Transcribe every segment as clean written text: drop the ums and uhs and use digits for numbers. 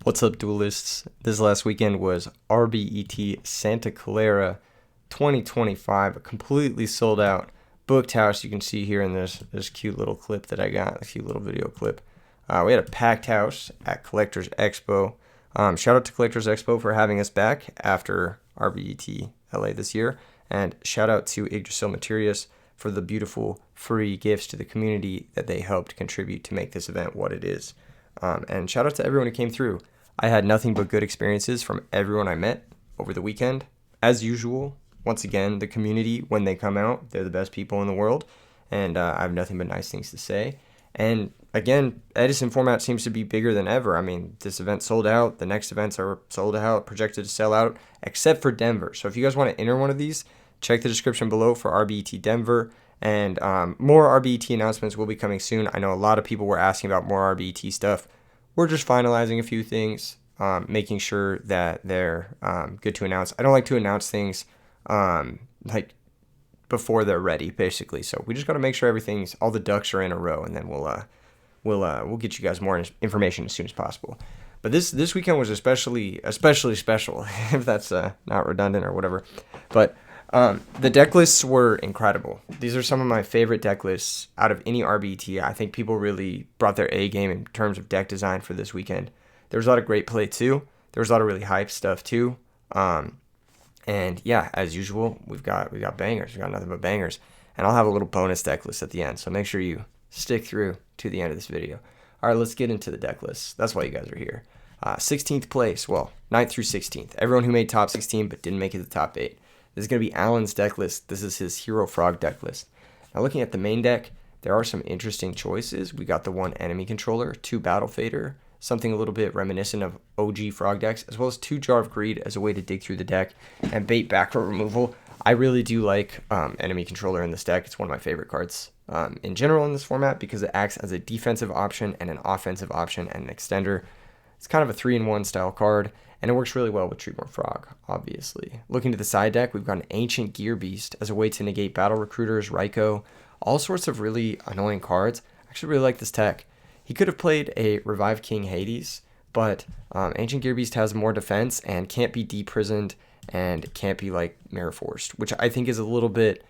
What's up, duelists? This last weekend was RBET Santa Clara 2025, a completely sold out booked house. You can see here in this cute little clip that I got, a cute little video clip. We had a packed house at Collectors Expo. Shout out to Collectors Expo for having us back after RBET LA this year, and shout out to Yugioh Materials for the beautiful free gifts to the community that they helped contribute to make this event what it is. And shout out to everyone who came through. I had nothing but good experiences from everyone I met over the weekend. As usual, once again, the community, when they come out, they're the best people in the world, and I have nothing but nice things to say. And again, Edison format seems to be bigger than ever. I mean, this event sold out. The next events are sold out, projected to sell out, except for Denver. So if you guys want to enter one of these, check the description below for RBET Denver. And more RBET announcements will be coming soon. I know a lot of people were asking about more RBET stuff. We're just finalizing a few things, making sure that they're good to announce. I don't like to announce things like before they're ready, basically. So we just got to make sure all the ducks are in a row, and then we'll get you guys more information as soon as possible. But this weekend was especially special, if that's not redundant or whatever. But the deck lists were incredible. These are some of my favorite deck lists out of any RBET. I think people really brought their A game in terms of deck design for this weekend. There was a lot of great play too. There was a lot of really hype stuff too. And yeah, as usual, we got bangers. We got nothing but bangers. And I'll have a little bonus deck list at the end. So make sure you stick through to the end of this video. All right, let's get into the deck lists. That's why you guys are here. 16th place. Well, 9th through 16th. Everyone who made top 16 but didn't make it to the top 8. This is going to be Alan's deck list. This is his Hero Frog deck list. Now, looking at the main deck, there are some interesting choices. We got the 1 enemy controller, 2 Battle Fader, something a little bit reminiscent of OG Frog decks, as well as 2 Jar of Greed as a way to dig through the deck and bait backrow removal. I really do like enemy controller in this deck. It's one of my favorite cards in general in this format because it acts as a defensive option and an offensive option and an extender. It's kind of a 3-in-1 style card, and it works really well with Treatment Frog, obviously. Looking to the side deck, we've got an Ancient Gear Beast as a way to negate Battle Recruiters, Raikou, all sorts of really annoying cards. I actually really like this tech. He could have played a Revive King Hades, but Ancient Gear Beast has more defense and can't be deprisoned and can't be like Mirror Forced, which I think is a little bit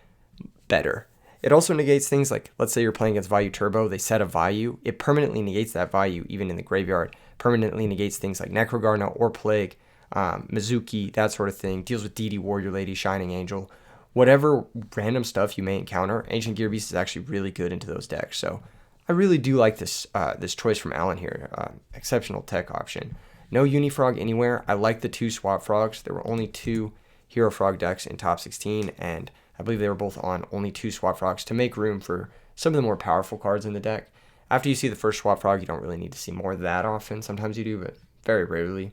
better. It also negates things like, let's say you're playing against Vayu Turbo, they set a Vayu, it permanently negates that Vayu even in the graveyard, permanently negates things like Necrogarna or Plague, Mizuki, that sort of thing, deals with DD Warrior Lady, Shining Angel, whatever random stuff you may encounter, Ancient Gear Beast is actually really good into those decks. So I really do like this choice from Alan here, exceptional tech option. No Unifrog anywhere. I like the 2 Swap Frogs. There were only 2 Hero Frog decks in top 16, and I believe they were both on only 2 Swap Frogs to make room for some of the more powerful cards in the deck. After you see the first Swap Frog, you don't really need to see more that often. Sometimes you do, but very rarely.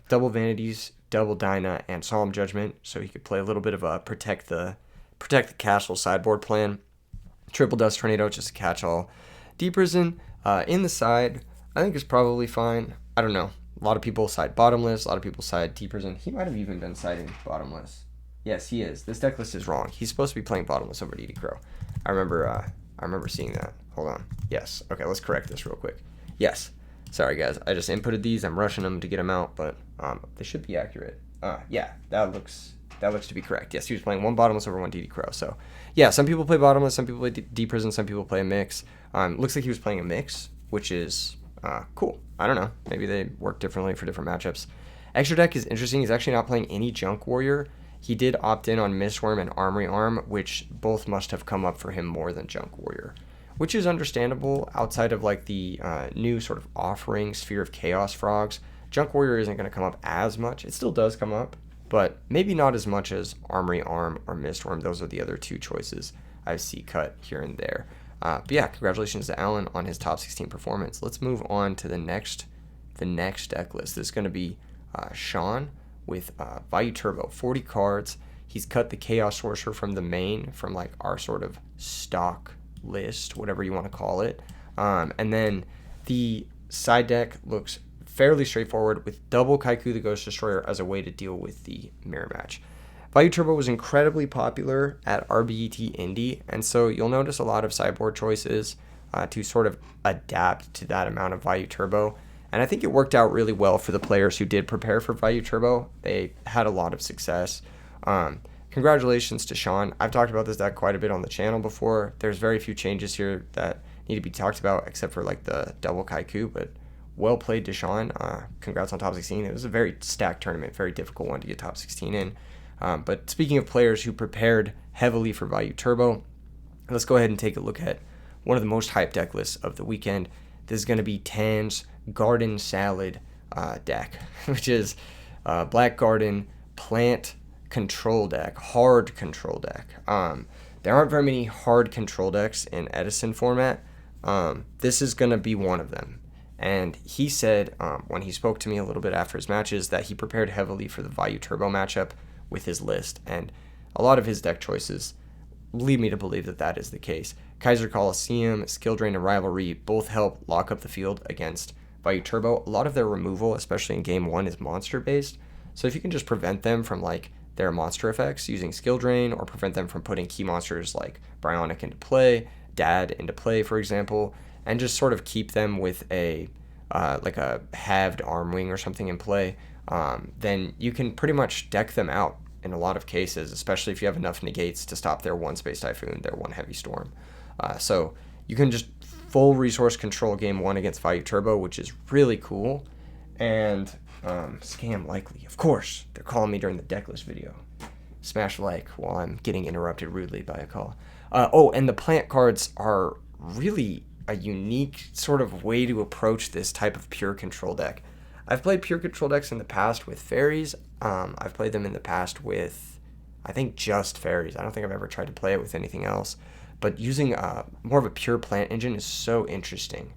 Double Vanities, Double Dyna, and Solemn Judgment, so he could play a little bit of a protect the castle sideboard plan. Triple Dust Tornado, just a catch-all. Deep Prison in the side, I think is probably fine. I don't know. A lot of people side bottomless. A lot of people side Deep Prison. He might have even been siding bottomless. Yes, he is. This deck list is wrong. He's supposed to be playing bottomless over DD Crow. I remember seeing that. Hold on. Yes. Okay, let's correct this real quick. Yes. Sorry, guys. I just inputted these. I'm rushing them to get them out, but they should be accurate. Yeah, that looks to be correct. Yes, he was playing 1 bottomless over 1 DD Crow. So, yeah, some people play bottomless, some people play Deep Prison, some people play a mix. Looks like he was playing a mix, which is cool. I don't know. Maybe they work differently for different matchups. Extra deck is interesting. He's actually not playing any Junk Warrior. He did opt in on Mistworm and Armory Arm, which both must have come up for him more than Junk Warrior, which is understandable outside of like the new sort of offering Sphere of Chaos Frogs. Junk Warrior isn't going to come up as much. It still does come up, but maybe not as much as Armory Arm or Mistworm. Those are the other 2 choices I see cut here and there. But yeah, congratulations to Alan on his top 16 performance. Let's move on to the next deck list. This is going to be Sean with Vayu Turbo, 40 cards. He's cut the Chaos Sorcerer from the main, from like our sort of stock list, whatever you want to call it. And then the side deck looks fairly straightforward with double Kaiku the Ghost Destroyer as a way to deal with the mirror match. Vayu Turbo was incredibly popular at RBET Indie, and so you'll notice a lot of sideboard choices to sort of adapt to that amount of Vayu Turbo. And I think it worked out really well for the players who did prepare for Vayu Turbo. They had a lot of success. Congratulations to Sean. I've talked about this deck quite a bit on the channel before. There's very few changes here that need to be talked about except for like the double Kaiku, but well played to Sean. Congrats on top 16. It was a very stacked tournament, very difficult one to get top 16 in. But speaking of players who prepared heavily for Vayu Turbo, let's go ahead and take a look at one of the most hyped deck lists of the weekend. This is going to be Tan's Garden Salad deck, which is Black Garden Plant Control deck, hard control deck. There aren't very many hard control decks in Edison format. This is going to be one of them. And he said when he spoke to me a little bit after his matches that he prepared heavily for the Vayu Turbo matchup with his list. And a lot of his deck choices lead me to believe that that is the case. Kaiser Coliseum, Skill Drain, and Rivalry both help lock up the field against Vayu Turbo. A lot of their removal, especially in Game 1, is monster-based. So if you can just prevent them from like their monster effects using Skill Drain, or prevent them from putting key monsters like Bryonic into play, Dad into play, for example, and just sort of keep them with a like a halved Armwing or something in play, then you can pretty much deck them out in a lot of cases, especially if you have enough negates to stop their one Space Typhoon, their one Heavy Storm. So you can just full resource control Game 1 against Vayu Turbo, which is really cool. And scam likely, of course. They're calling me during the decklist video. Smash like while I'm getting interrupted rudely by a call. Oh, and the plant cards are really a unique sort of way to approach this type of pure control deck. I've played pure control decks in the past with fairies. I've played them in the past with, I think, just fairies. I don't think I've ever tried to play it with anything else. But using more of a pure plant engine is so interesting.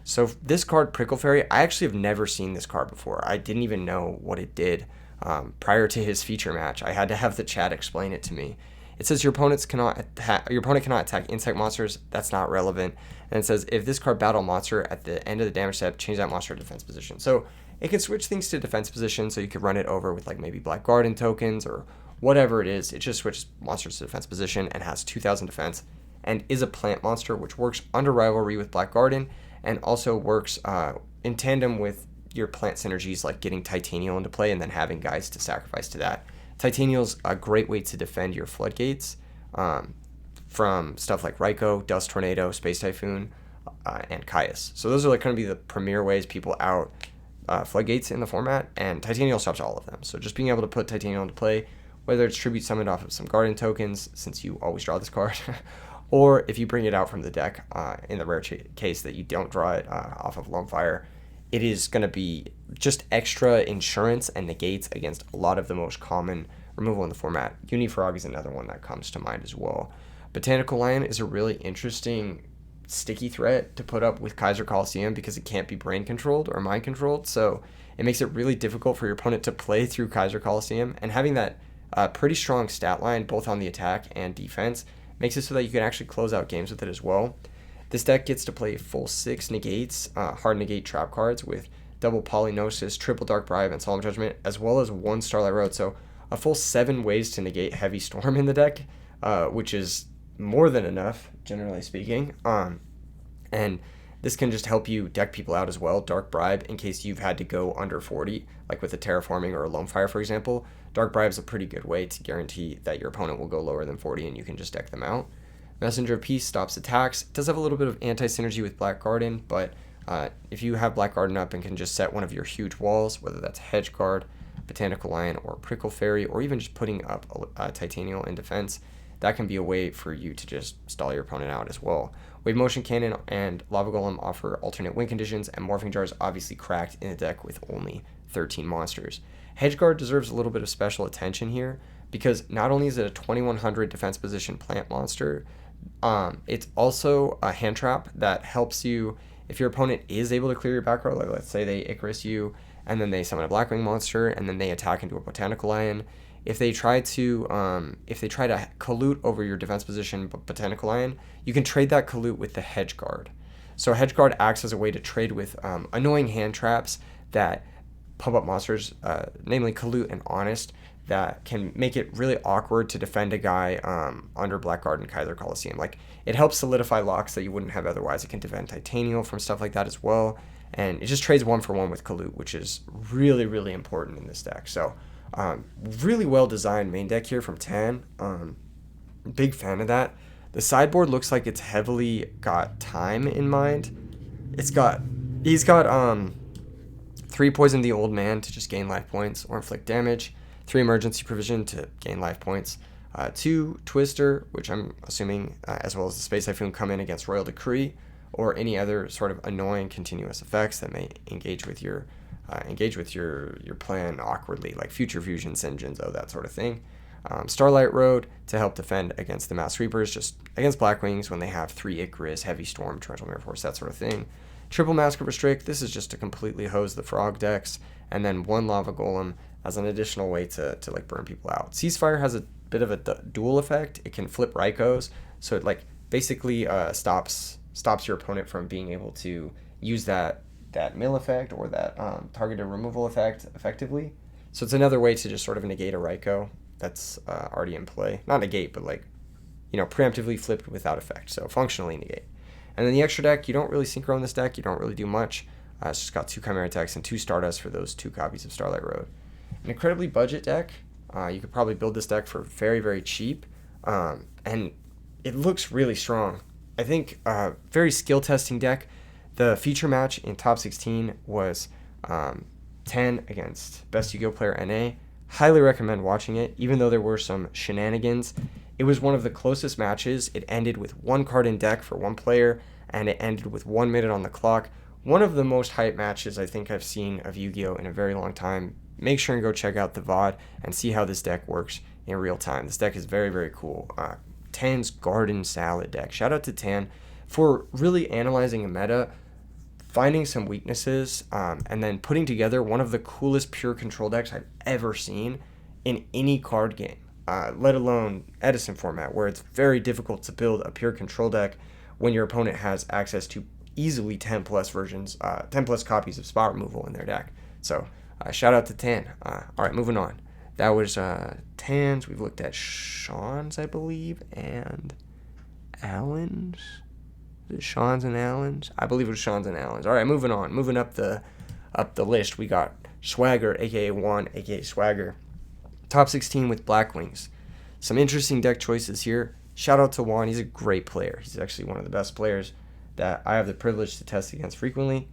So this card, Prickle Fairy, I actually have never seen this card before. I didn't even know what it did prior to his feature match. I had to have the chat explain it to me. It says your opponent cannot attack insect monsters. That's not relevant. And it says if this card battle a monster at the end of the damage step, change that monster to defense position. So it can switch things to defense position, so you could run it over with like maybe Black Garden tokens or whatever it is. It just switches monsters to defense position and has 2,000 defense, and is a plant monster, which works under Rivalry with Black Garden, and also works in tandem with your plant synergies, like getting Titanial into play and then having guys to sacrifice to that. Titanial's a great way to defend your floodgates from stuff like Raikou, Dust Tornado, Space Typhoon, and Caius. So those are like going to be the premier ways people out floodgates in the format, and Titanial stops all of them. So just being able to put Titanial into play, whether it's tribute summoned off of some Garden tokens, since you always draw this card, or if you bring it out from the deck in the rare case that you don't draw it off of Lone Fire, it is going to be just extra insurance and negates against a lot of the most common removal in the format. Unifrog is another one that comes to mind as well. Botanical Lion is a really interesting sticky threat to put up with Kaiser Coliseum because it can't be brain controlled or mind controlled, so it makes it really difficult for your opponent to play through Kaiser Coliseum, and having that pretty strong stat line both on the attack and defense makes it so that you can actually close out games with it as well. This deck gets to play full 6 negates, hard negate trap cards with double Polynosis, triple Dark Bribe, and Solemn Judgment, as well as 1 Starlight Road. So a full 7 ways to negate Heavy Storm in the deck, which is more than enough, generally speaking. And this can just help you deck people out as well. Dark Bribe, in case you've had to go under 40, like with a Terraforming or a Lone Fire, for example. Dark Bribe is a pretty good way to guarantee that your opponent will go lower than 40 and you can just deck them out. Messenger of Peace stops attacks. It does have a little bit of anti-synergy with Black Garden, but if you have Black Garden up and can just set one of your huge walls, whether that's Hedge Guard, Botanical Lion, or Prickle Fairy, or even just putting up a Titanial in defense, that can be a way for you to just stall your opponent out as well. Wave Motion Cannon and Lava Golem offer alternate win conditions, and Morphing Jar is obviously cracked in a deck with only 13 monsters. Hedgeguard deserves a little bit of special attention here, because not only is it a 2100 defense position plant monster, it's also a hand trap that helps you if your opponent is able to clear your back row. Like let's say they Icarus you, and then they summon a Blackwing monster, and then they attack into a Botanical Lion. If they try to collude over your defense position Botanical Lion, you can trade that collude with the Hedge Guard. So Hedge Guard acts as a way to trade with annoying hand traps that pump up monsters, namely Collude and Honest, that can make it really awkward to defend a guy under Black Guard and Kaiser Coliseum. Like, it helps solidify locks that you wouldn't have otherwise. It can defend Titanial from stuff like that as well. and it just trades 1-for-1 with Kalut, which is really, really important in this deck. So really well designed main deck here from Tan. Big fan of that. The sideboard looks like it's heavily got time in mind. He's got 3 Poison the Old Man to just gain life points or inflict damage, 3 Emergency Provision to gain life points, 2 Twister, which I'm assuming, as well as the Space Typhoon, come in against Royal Decree or any other sort of annoying continuous effects that may engage with your plan awkwardly, like Future Fusion, Sinjinzo, that sort of thing. Starlight Road to help defend against the Mass Reapers, just against Blackwings when they have 3 Icarus, Heavy Storm, Torrential Mirror Force, that sort of thing. Triple Mask of Restrict, this is just to completely hose the frog decks, and then 1 Lava Golem as an additional way to like burn people out. Ceasefire has a bit of a dual effect. It can flip Rykos, so it like basically stops your opponent from being able to use that mill effect or that targeted removal effect effectively. So it's another way to just sort of negate a Ryko that's already in play. Not negate, but like, preemptively flipped without effect. So functionally negate. And then the extra deck, you don't really synchro in this deck. You don't really do much. It's just got 2 Chimera attacks and 2 Stardust for those 2 copies of Starlight Road. An incredibly budget deck. You could probably build this deck for very, very cheap. And it looks really strong. I think very skill testing deck. The feature match in top 16 was 10 against best Yu-Gi-Oh player NA. Highly recommend watching it, even though there were some shenanigans. It was one of the closest matches. It ended with 1 card in deck for 1 player, and it ended with 1 minute on the clock. One of the most hype matches I think I've seen of Yu-Gi-Oh in a very long time. Make sure and go check out the VOD and see how this deck works in real time. This deck is very, very cool. Tan's Garden Salad deck. Shout out to Tan for really analyzing a meta, finding some weaknesses, and then putting together one of the coolest pure control decks I've ever seen in any card game, let alone Edison format, where it's very difficult to build a pure control deck when your opponent has access to easily 10 plus copies of spot removal in their deck. So shout out to Tan. All right, moving on. That was Tan's. We've looked at Sean's, I believe, and Allen's. Is it Sean's and Allen's? I believe it was Sean's and Allen's. All right, moving on. Moving up the list, we got Swagger, aka Juan, aka Swagger. Top 16 with Blackwings. Some interesting deck choices here. Shout out to Juan. He's a great player. He's actually one of the best players that I have the privilege to test against frequently.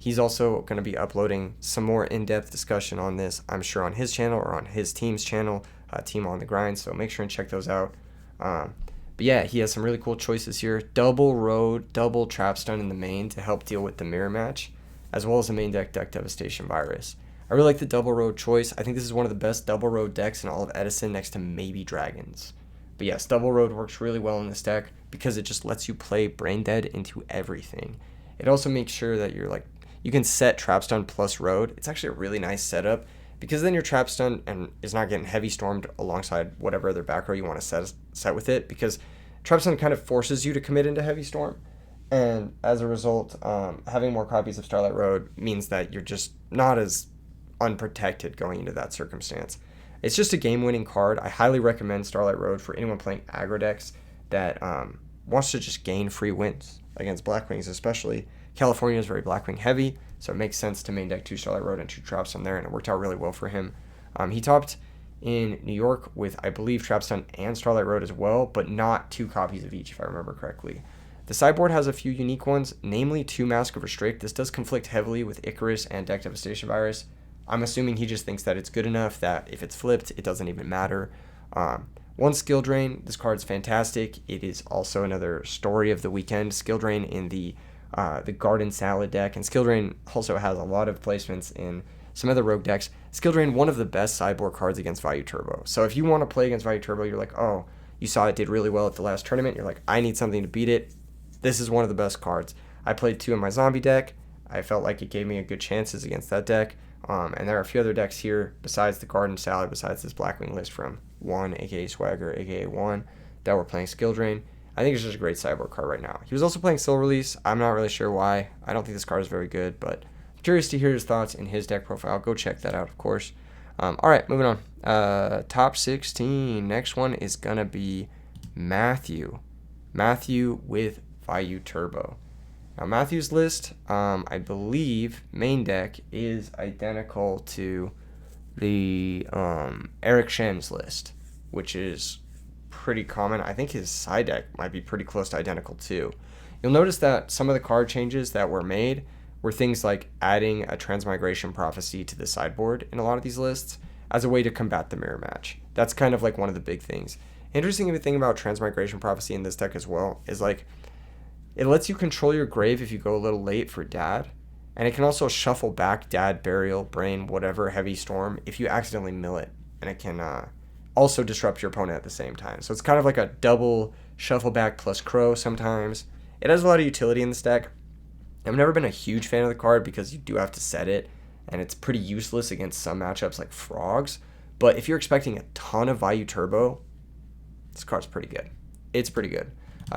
He's also going to be uploading some more in-depth discussion on this, I'm sure, on his channel or on his team's channel, Team on the Grind. So make sure and check those out. But yeah, he has some really cool choices here. Double Road, double Trapstun in the main to help deal with the mirror match, as well as the main deck Devastation Virus. I really like the Double Road choice. I think this is one of the best Double Road decks in all of Edison, next to maybe Dragons. But yes, Double Road works really well in this deck because it just lets you play Brain Dead into everything. It also makes sure that you can set Trapstun plus Road. It's actually a really nice setup because then your Trapstun and is not getting heavy stormed alongside whatever other back row you want to set with it, because Trapstun kind of forces you to commit into heavy storm, and as a result, having more copies of Starlight Road means that you're just not as unprotected going into that circumstance. It's just a game-winning card. I highly recommend Starlight Road for anyone playing aggro decks that wants to just gain free wins against Blackwings, especially. California is very Blackwing heavy, so it makes sense to main deck 2 Starlight Road and 2 Traps on there, and it worked out really well for him. He topped in New York with, I believe, Trapstun and Starlight Road as well, but not 2 copies of each, if I remember correctly. The sideboard has a few unique ones, namely 2 Mask of Restrict. This does conflict heavily with Icarus and Deck Devastation Virus. I'm assuming he just thinks that it's good enough that if it's flipped, it doesn't even matter. 1 Skill Drain. This card's fantastic. It is also another story of the weekend. Skill Drain in the Garden Salad deck, and Skill Drain also has a lot of placements in some other rogue decks. Skill Drain, one of the best sideboard cards against Vayu Turbo. So if you want to play against Vayu Turbo, you're like, oh, you saw it did really well at the last tournament, you're like, I need something to beat it. This is one of the best cards. I played 2 in my zombie deck. I felt like it gave me a good chances against that deck. And there are a few other decks here besides the Garden Salad, besides this Blackwing list from Juan, aka Swagger, aka Juan, that were playing Skill Drain. I think it's just a great sideboard card right now. He was also playing Soul Release. I'm not really sure why. I don't think this card is very good, but I'm curious to hear his thoughts in his deck profile. Go check that out, of course. All right, moving on. Top 16. Next one is going to be Matthew. Matthew with Vayu Turbo. Now Matthew's list, I believe main deck is identical to the Eric Shen's list, which is pretty common. I think his side deck might be pretty close to identical too. You'll notice that some of the card changes that were made were things like adding a Transmigration Prophecy to the sideboard in a lot of these lists as a way to combat the mirror match. That's kind of like one of the big things. Interesting thing about Transmigration Prophecy in this deck as well is like it lets you control your grave if you go a little late for Dad, and it can also shuffle back Dad, Burial, Brain, whatever, Heavy Storm if you accidentally mill it, and it can also disrupt your opponent at the same time. So it's kind of like a double shuffle back plus Crow sometimes. It has a lot of utility in this deck. I've never been a huge fan of the card because you do have to set it, and it's pretty useless against some matchups like Frogs. But if you're expecting a ton of Vayu Turbo, this card's pretty good. It's pretty good.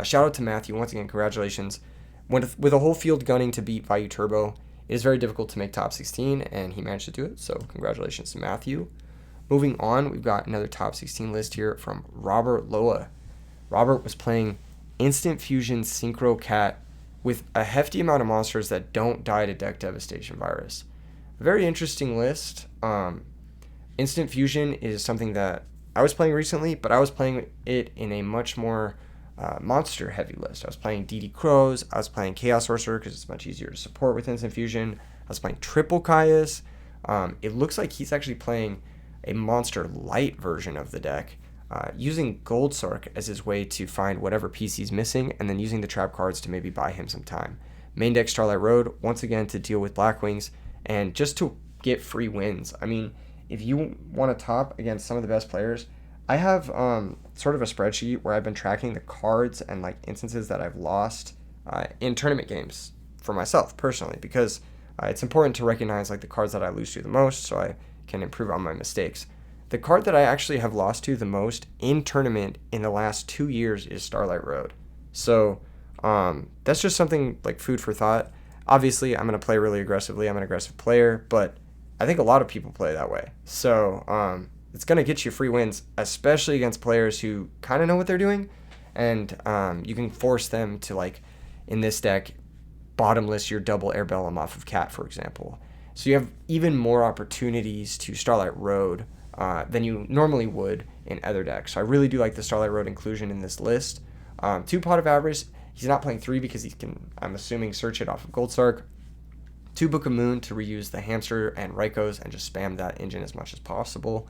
Shout out to Matthew. Once again, congratulations. With a whole field gunning to beat Vayu Turbo, it is very difficult to make top 16, and he managed to do it, so congratulations to Matthew. Moving on, we've got another top 16 list here from Robert Loa. Robert was playing Instant Fusion Synchro Cat with a hefty amount of monsters that don't die to Deck Devastation Virus. A very interesting list. Instant Fusion is something that I was playing recently, but I was playing it in a much more monster heavy list. I was playing DD Crows, I was playing Chaos Sorcerer because it's much easier to support with Instant Fusion. I was playing Triple Caius. It looks like he's actually playing a monster light version of the deck, using Gold Sark as his way to find whatever piece he's missing, and then using the trap cards to maybe buy him some time. Main deck Starlight Road, once again to deal with Blackwings, and just to get free wins. I mean, if you want to top against some of the best players, I have sort of a spreadsheet where I've been tracking the cards and like instances that I've lost in tournament games for myself personally, because it's important to recognize like the cards that I lose to the most so I can improve on my mistakes. The card that I actually have lost to the most in tournament in the last 2 years is Starlight Road. So that's just something like food for thought. Obviously, I'm going to play really aggressively. I'm an aggressive player, but I think a lot of people play that way. So it's going to get you free wins, especially against players who kind of know what they're doing. And you can force them to, like, in this deck, bottomless your double Airbellum off of Cat, for example. So you have even more opportunities to Starlight Road than you normally would in other decks. So I really do like the Starlight Road inclusion in this list. 2 Pot of Avarice, he's not playing 3 because he can, I'm assuming, search it off of Gold Sark. 2 Book of Moon to reuse the Hamster and Rykos and just spam that engine as much as possible.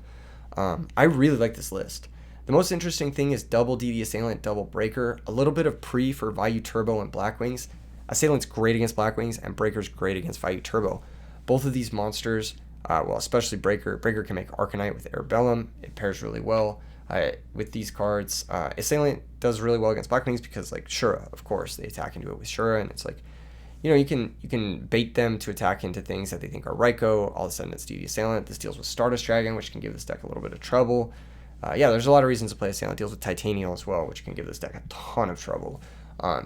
I really like this list. The most interesting thing is double DD Assailant, double Breaker, a little bit of pre for Vayu Turbo and Blackwings. Assailant's great against Blackwings, and Breaker's great against Vayu Turbo. Both of these monsters, well, especially Breaker can make Arcanite with Airbellum. It pairs really well with these cards. Assailant does really well against Blackwings because, like, Shura, of course, they attack into it with Shura, and it's like, you know, you can bait them to attack into things that they think are Raikou. All of a sudden, it's DD Assailant. This deals with Stardust Dragon, which can give this deck a little bit of trouble. Yeah, there's a lot of reasons to play Assailant. It deals with Titanial as well, which can give this deck a ton of trouble.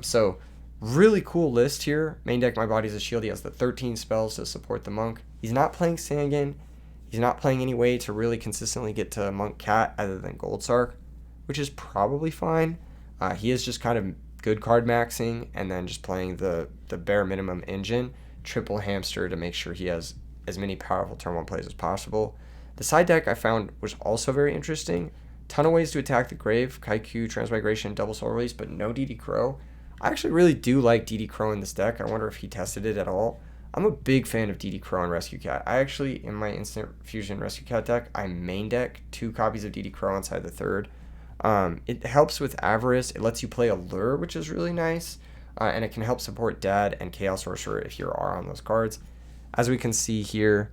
So, really cool list here. Main deck, My Body's a Shield. He has the 13 spells to support the Monk. He's not playing Sangan. He's not playing any way to really consistently get to Monk Cat other than Gold Sark, which is probably fine. He is just kind of good card maxing and then just playing the bare minimum engine, triple Hamster to make sure he has as many powerful turn 1 plays as possible. The side deck I found was also very interesting. Ton of ways to attack the grave, Kaiku, Transmigration, double soul release, but no DD Crow. I actually really do like DD Crow in this deck. I wonder if he tested it at all. I'm a big fan of DD Crow and Rescue Cat. I actually, in my Instant Fusion Rescue Cat deck, I main deck 2 copies of DD Crow inside the 3rd. It helps with Avarice. It lets you play Allure, which is really nice. And it can help support Dad and Chaos Sorcerer if you are on those cards. As we can see here,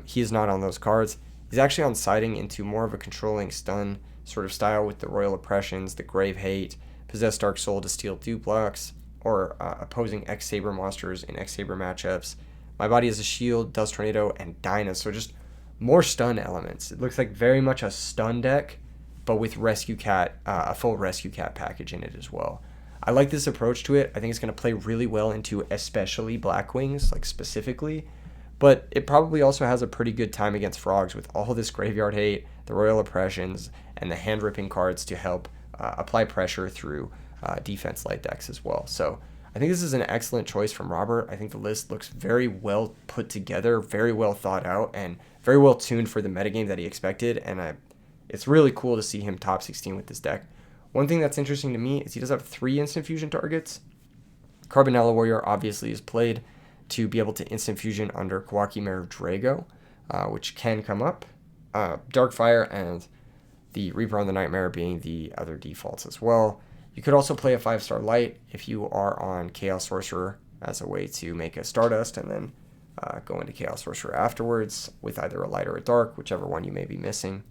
he is not on those cards. He's actually on siding into more of a controlling stun sort of style with the Royal Oppressions, the Grave Hate, Possessed Dark Soul to steal Duplex, or opposing X-Saber monsters in X-Saber matchups. My Body is a Shield, Dust Tornado, and Dyna. So just more stun elements. It looks like very much a stun deck, but with Rescue Cat, a full Rescue Cat package in it as well. I like this approach to it. I think it's going to play really well into especially Blackwings, like specifically, but it probably also has a pretty good time against Frogs with all this Graveyard Hate, the Royal Oppressions, and the hand-ripping cards to help apply pressure through defense light decks as well. So I think this is an excellent choice from Robert. I think the list looks very well put together, very well thought out, and very well tuned for the metagame that he expected, and it's really cool to see him top 16 with this deck. One thing that's interesting to me is he does have 3 instant fusion targets. Carbonella Warrior obviously is played to be able to instant fusion under Kawaki Mare Drago, which can come up. Darkfire and the Reaper on the Nightmare being the other defaults as well. You could also play a 5-star Light if you are on Chaos Sorcerer as a way to make a Stardust and then go into Chaos Sorcerer afterwards with either a Light or a Dark, whichever one you may be missing.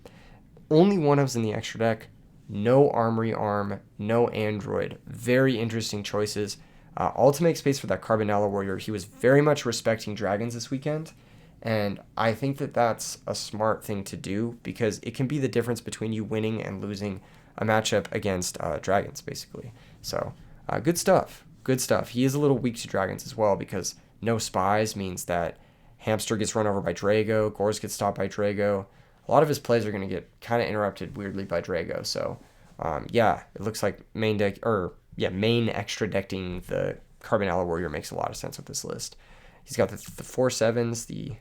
Only one-ofs in the extra deck. No Armory Arm, no Android. Very interesting choices. All to make space for that Carbonella Warrior. He was very much respecting dragons this weekend, and I think that that's a smart thing to do because it can be the difference between you winning and losing a matchup against dragons, basically. So, good stuff. Good stuff. He is a little weak to dragons as well because no spies means that Hamster gets run over by Drago, Gors gets stopped by Drago. A lot of his plays are going to get kind of interrupted weirdly by Drago. So, it looks like main extra decking the Carbonella Warrior makes a lot of sense with this list. He's got the 4/7s, the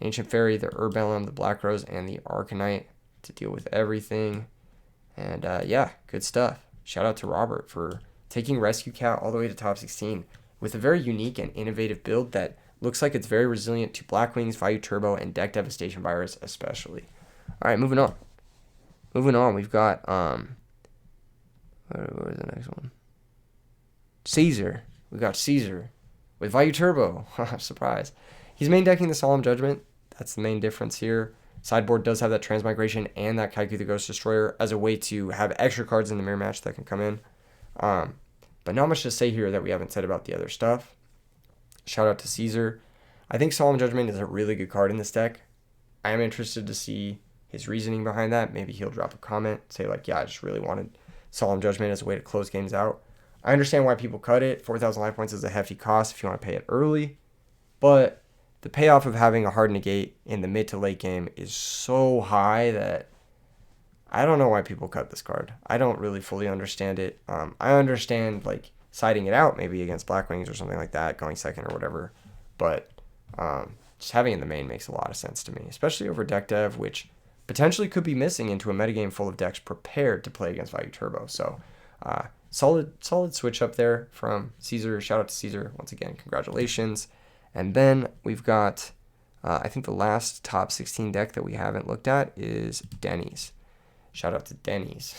Ancient Fairy, the Urbellum, the Black Rose, and the Arcanite to deal with everything. And good stuff. Shout out to Robert for taking Rescue Cat all the way to top 16 with a very unique and innovative build that looks like it's very resilient to Blackwings, Vayu Turbo, and Deck Devastation Virus especially. All right, moving on. We've got what is the next one? Caesar. We got Caesar with Vayu Turbo. Surprise. He's main decking the Solemn Judgment. That's the main difference here. Sideboard does have that Transmigration and that Kaiku the Ghost Destroyer as a way to have extra cards in the mirror match that can come in. But not much to say here that we haven't said about the other stuff. Shout out to Caesar. I think Solemn Judgment is a really good card in this deck. I am interested to see his reasoning behind that. Maybe he'll drop a comment, say I just really wanted Solemn Judgment as a way to close games out. I understand why people cut it. 4,000 life points is a hefty cost if you want to pay it early. But the payoff of having a hard negate in the mid to late game is so high that I don't know why people cut this card. I don't really fully understand it. I understand siding it out maybe against Blackwings or something like that, going second or whatever. But just having it in the main makes a lot of sense to me, especially over deck dev, which potentially could be missing into a metagame full of decks prepared to play against Vayu Turbo. So solid switch up there from Caesar. Shout out to Caesar once again. Congratulations. And then we've got, I think the last top 16 deck that we haven't looked at is Denny's. Shout out to Denny's.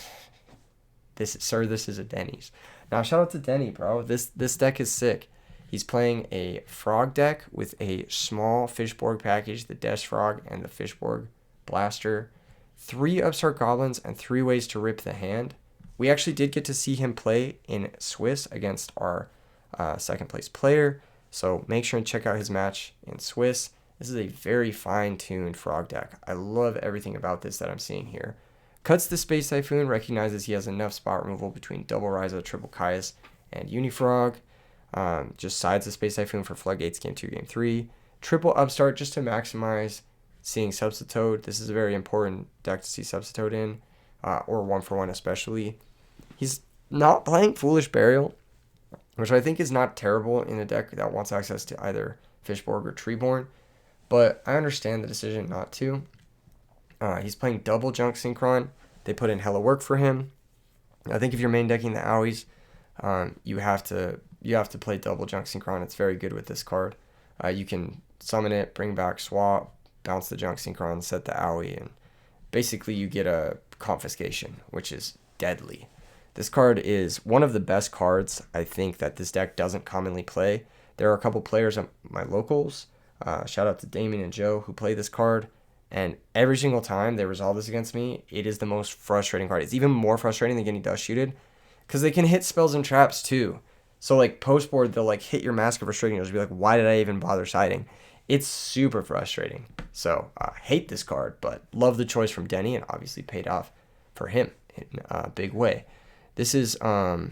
This is a Denny's. Now, shout out to Denny, bro. This deck is sick. He's playing a Frog deck with a small Fishborg package, the Death Frog and the Fishborg Blaster, 3 Upstart Goblins, and 3 ways to rip the hand. We actually did get to see him play in Swiss against our second place player. So make sure and check out his match in Swiss. This is a very fine-tuned Frog deck. I love everything about this that I'm seeing here. Cuts the Space Typhoon, recognizes he has enough spot removal between Double Ryza, Triple Caius, and Unifrog. Just sides the Space Typhoon for Floodgates Game 2, Game 3. Triple Upstart just to maximize seeing Substitute. This is a very important deck to see Substitute in, or 1-for-1 especially. He's not playing Foolish Burial, which I think is not terrible in a deck that wants access to either Fishborg or Treeborn, but I understand the decision not to. He's playing double Junk Synchron. They put in hella work for him. I think if you're main decking the Owies, you have to play double Junk Synchron. It's very good with this card. You can summon it, bring back swap, bounce the Junk Synchron, set the Owie, and basically you get a confiscation, which is deadly. This card is one of the best cards I think that this deck doesn't commonly play. There are a couple players at my locals, shout out to Damien and Joe, who play this card, and every single time they resolve this against me, it is the most frustrating card. It's even more frustrating than getting dust shooted, because they can hit spells and traps too. So post board, they'll hit your Mask of Restricting. You'll just be like, why did I even bother siding? It's super frustrating. So hate this card, but love the choice from Denny, and obviously paid off for him in a big way. This is, I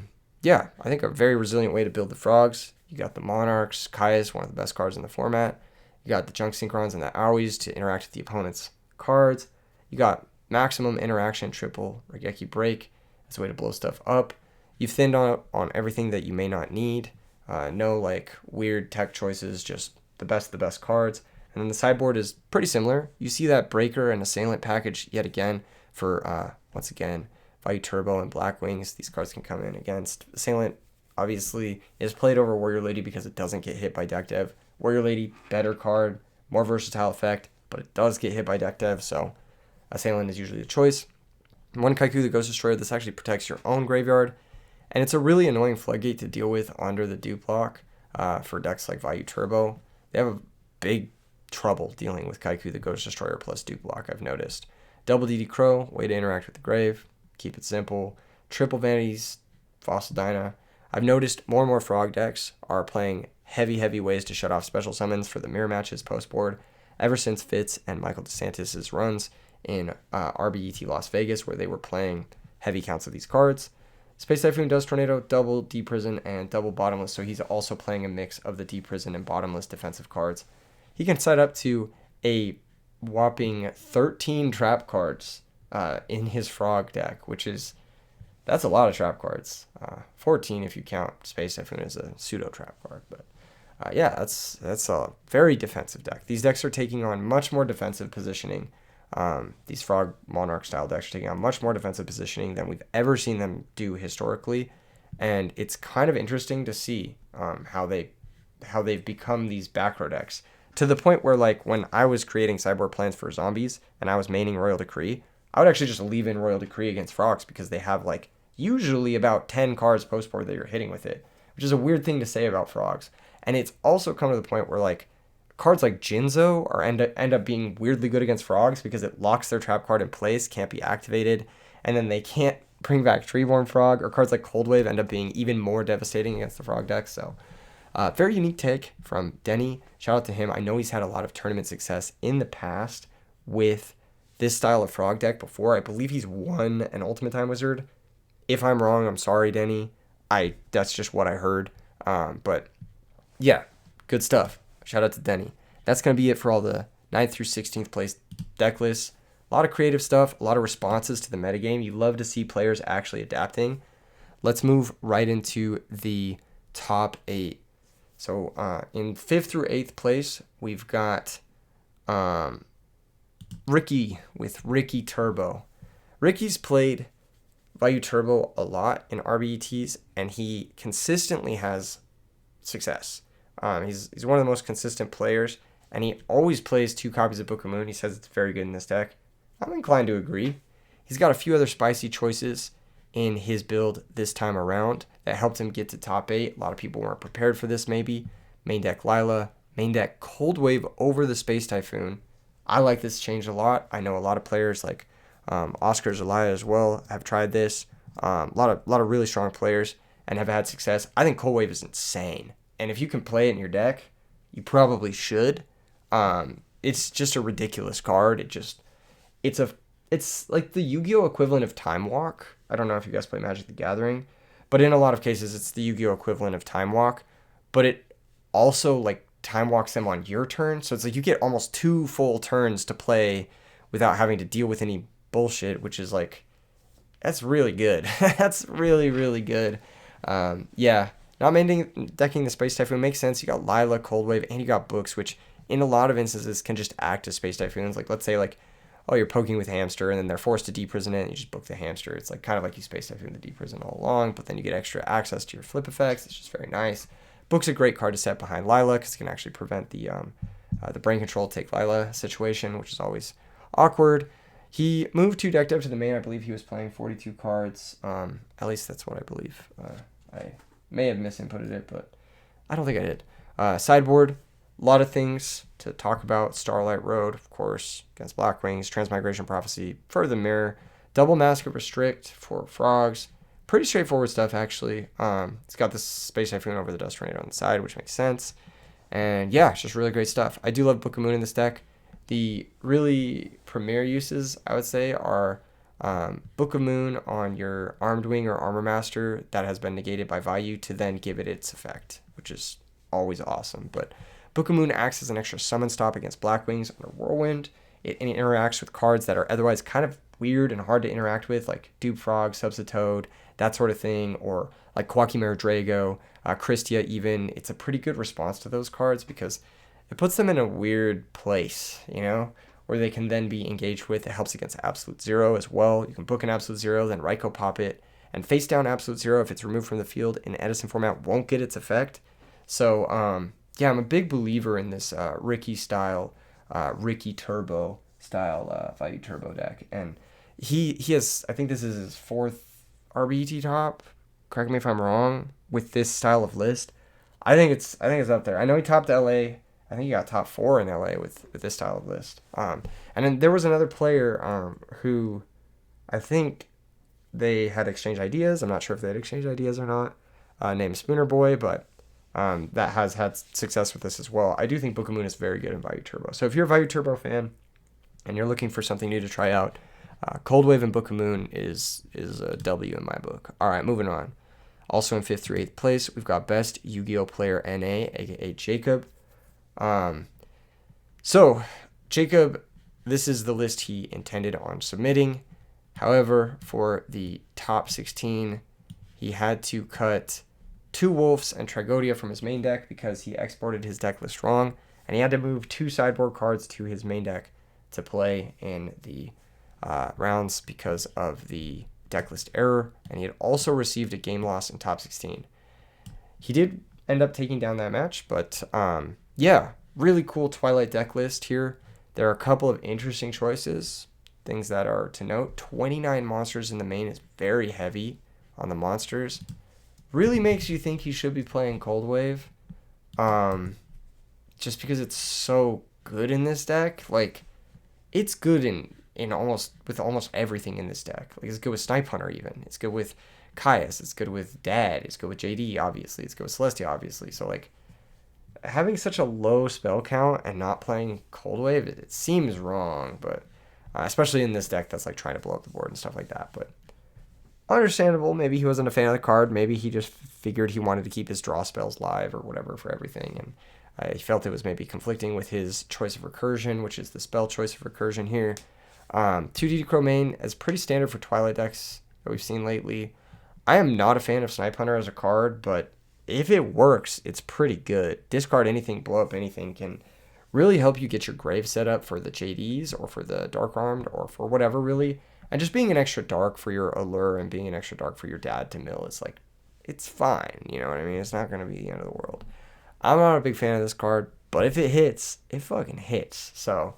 think a very resilient way to build the Frogs. You got the Monarchs, Caius, one of the best cards in the format. You got the Junk Synchrons and the Owies to interact with the opponent's cards. You got maximum interaction, triple Regeki Break as a way to blow stuff up. You've thinned on everything that you may not need. No like weird tech choices, just the best of the best cards. And then the sideboard is pretty similar. You see that Breaker and Assailant package yet again for, once again, Vayu Turbo and Blackwings. These cards can come in against. Assailant obviously is played over Warrior Lady because it doesn't get hit by deck dev. Warrior Lady, better card, more versatile effect, but it does get hit by deck dev, so Assailant is usually the choice. One Kaiku, the Ghost Destroyer, this actually protects your own graveyard, and it's a really annoying floodgate to deal with under the dupe block for decks like Vayu Turbo. They have a big trouble dealing with Kaiku, the Ghost Destroyer plus dupe block, I've noticed. Double DD Crow, way to interact with the grave, keep it simple. Triple Vanities, Fossil Dyna. I've noticed more and more Frog decks are playing heavy ways to shut off special summons for the mirror matches post-board ever since Fitz and Michael DeSantis' runs in RBET Las Vegas, where they were playing heavy counts of these cards. Space Typhoon does Tornado, double Deep Prison, and double Bottomless, so he's also playing a mix of the Deep Prison and Bottomless defensive cards. He can set up to a whopping 13 trap cards in his Frog deck, that's a lot of trap cards. 14 if you count Space Typhoon as a pseudo trap card, but yeah, that's a very defensive deck. These decks are taking on much more defensive positioning. These Frog Monarch style decks are taking on much more defensive positioning than we've ever seen them do historically, and it's kind of interesting to see how they've become these back row decks, to the point where, like, when I was creating sideboard plans for zombies and I was maining Royal Decree, I would actually just leave in Royal Decree against Frogs because they have like usually about 10 cards post board that you're hitting with it, which is a weird thing to say about Frogs. And it's also come to the point where like cards like Jinzo end up being weirdly good against Frogs because it locks their trap card in place, can't be activated, and then they can't bring back Treeborn Frog. Or cards like Cold Wave end up being even more devastating against the Frog deck. So very unique take from Denny. Shout out to him. I know he's had a lot of tournament success in the past with this style of Frog deck before. I believe he's won an Ultimate Time Wizard. If I'm wrong, I'm sorry, Denny. That's just what I heard. But yeah, good stuff. Shout out to Denny. That's going to be it for all the 9th through 16th place deck lists. A lot of creative stuff, a lot of responses to the metagame. You love to see players actually adapting. Let's move right into the top 8. So in 5th through 8th place, we've got Ricky with Ricky Turbo. Ricky's played Vayu Turbo a lot in RBETs, and he consistently has success. He's one of the most consistent players, and he always plays 2 copies of Book of Moon. He says it's very good in this deck. I'm inclined to agree. He's got a few other spicy choices in his build this time around that helped him get to top 8. A lot of people weren't prepared for this maybe. Main deck Lila, main deck Cold Wave over the Space Typhoon. I like this change a lot. I know a lot of players like Oscar Zelaya as well have tried this. A lot of really strong players and have had success. I think Cold Wave is insane. And if you can play it in your deck, you probably should. It's just a ridiculous card. It's like the Yu-Gi-Oh equivalent of Time Walk. I don't know if you guys play Magic the Gathering, but in a lot of cases it's the Yu-Gi-Oh equivalent of Time Walk, but it also like time walks them on your turn. So it's like you get almost 2 full turns to play without having to deal with any bullshit, which is like, that's really good. That's really, really good. Yeah, not decking the Space Typhoon makes sense. You got Lila, Cold Wave, and you got books, which in a lot of instances can just act as Space Typhoons. Like, let's say like, oh, you're poking with Hamster, and then they're forced to deprison it, and you just book the Hamster. It's like kind of like you Space Typhoon the deprison all along, but then you get extra access to your flip effects. It's just very nice. Book's a great card to set behind Lila because it can actually prevent the brain control take Lila situation, which is always awkward. He moved 2 deck dev to the main. I believe he was playing 42 cards. At least that's what I believe. I may have misinputted it, but I don't think I did. Sideboard, a lot of things to talk about. Starlight Road, of course, against Blackwings. Transmigration Prophecy for the mirror. Double Mask of Restrict for Frogs. Pretty straightforward stuff, actually. It's got this Space Typhoon over the Dust Tornado on the side, which makes sense. And yeah, it's just really great stuff. I do love Book of Moon in this deck. The really premier uses, I would say, are Book of Moon on your Armed Wing or Armor Master that has been negated by Vayu to then give it its effect, which is always awesome. But Book of Moon acts as an extra summon stop against Blackwings under Whirlwind. It interacts with cards that are otherwise kind of weird and hard to interact with, like Dupe Frog, Subsitoad, that sort of thing, or like Quackimare Drago, Christia even, it's a pretty good response to those cards because it puts them in a weird place, you know, where they can then be engaged with. It helps against Absolute Zero as well. You can book an Absolute Zero, then Raikou pop it, and face down Absolute Zero if it's removed from the field in Edison format won't get its effect. So, yeah, I'm a big believer in this Ricky Turbo style Vayu Turbo deck. And he has, I think this is his 4th RBET top. Correct me if I'm wrong, with this style of list. I think it's up there. I know he topped LA. I think he got top 4 in LA with this style of list. And then there was another player who I think they had exchanged ideas. I'm not sure if they had exchanged ideas or not, named Spooner Boy, but that has had success with this as well. I do think Book of Moon is very good in Vayu Turbo. So if you're a Vayu Turbo fan and you're looking for something new to try out, Cold Wave and Book of Moon is a W in my book. All right, moving on. Also in 5th through 8th place, we've got Best Yu-Gi-Oh! Player NA, aka Jacob. So Jacob, this is the list he intended on submitting. However, for the top 16, he had to cut 2 Wolves and Tragodia from his main deck because he exported his deck list wrong, and he had to move 2 sideboard cards to his main deck to play in the rounds because of the deck list error, and he had also received a game loss in top 16. He did end up taking down that match, but yeah, really cool Twilight deck list here. There are a couple of interesting choices, things that are to note. 29 monsters in the main is very heavy on the monsters. Really makes you think he should be playing Cold Wave, just because it's so good in this deck. Like, it's good in almost everything in this deck. Like, it's good with Snipe Hunter even. It's good with Caius. It's good with Dad. It's good with JD, obviously. It's good with Celestia, obviously. So, like, having such a low spell count and not playing Cold Wave, it seems wrong, but especially in this deck that's, like, trying to blow up the board and stuff like that. But understandable. Maybe he wasn't a fan of the card. Maybe he just figured he wanted to keep his draw spells live or whatever for everything, and he felt it was maybe conflicting with his choice of recursion, which is the spell choice of recursion here. 2D Crow main is pretty standard for Twilight decks that we've seen lately. I am not a fan of Snipe Hunter as a card, but if it works, it's pretty good. Discard anything, blow up anything can really help you get your grave set up for the JDs or for the Dark Armed or for whatever, really. And just being an extra dark for your Allure and being an extra dark for your Dad to mill is like, it's fine. You know what I mean? It's not going to be the end of the world. I'm not a big fan of this card, but if it hits, it fucking hits. So,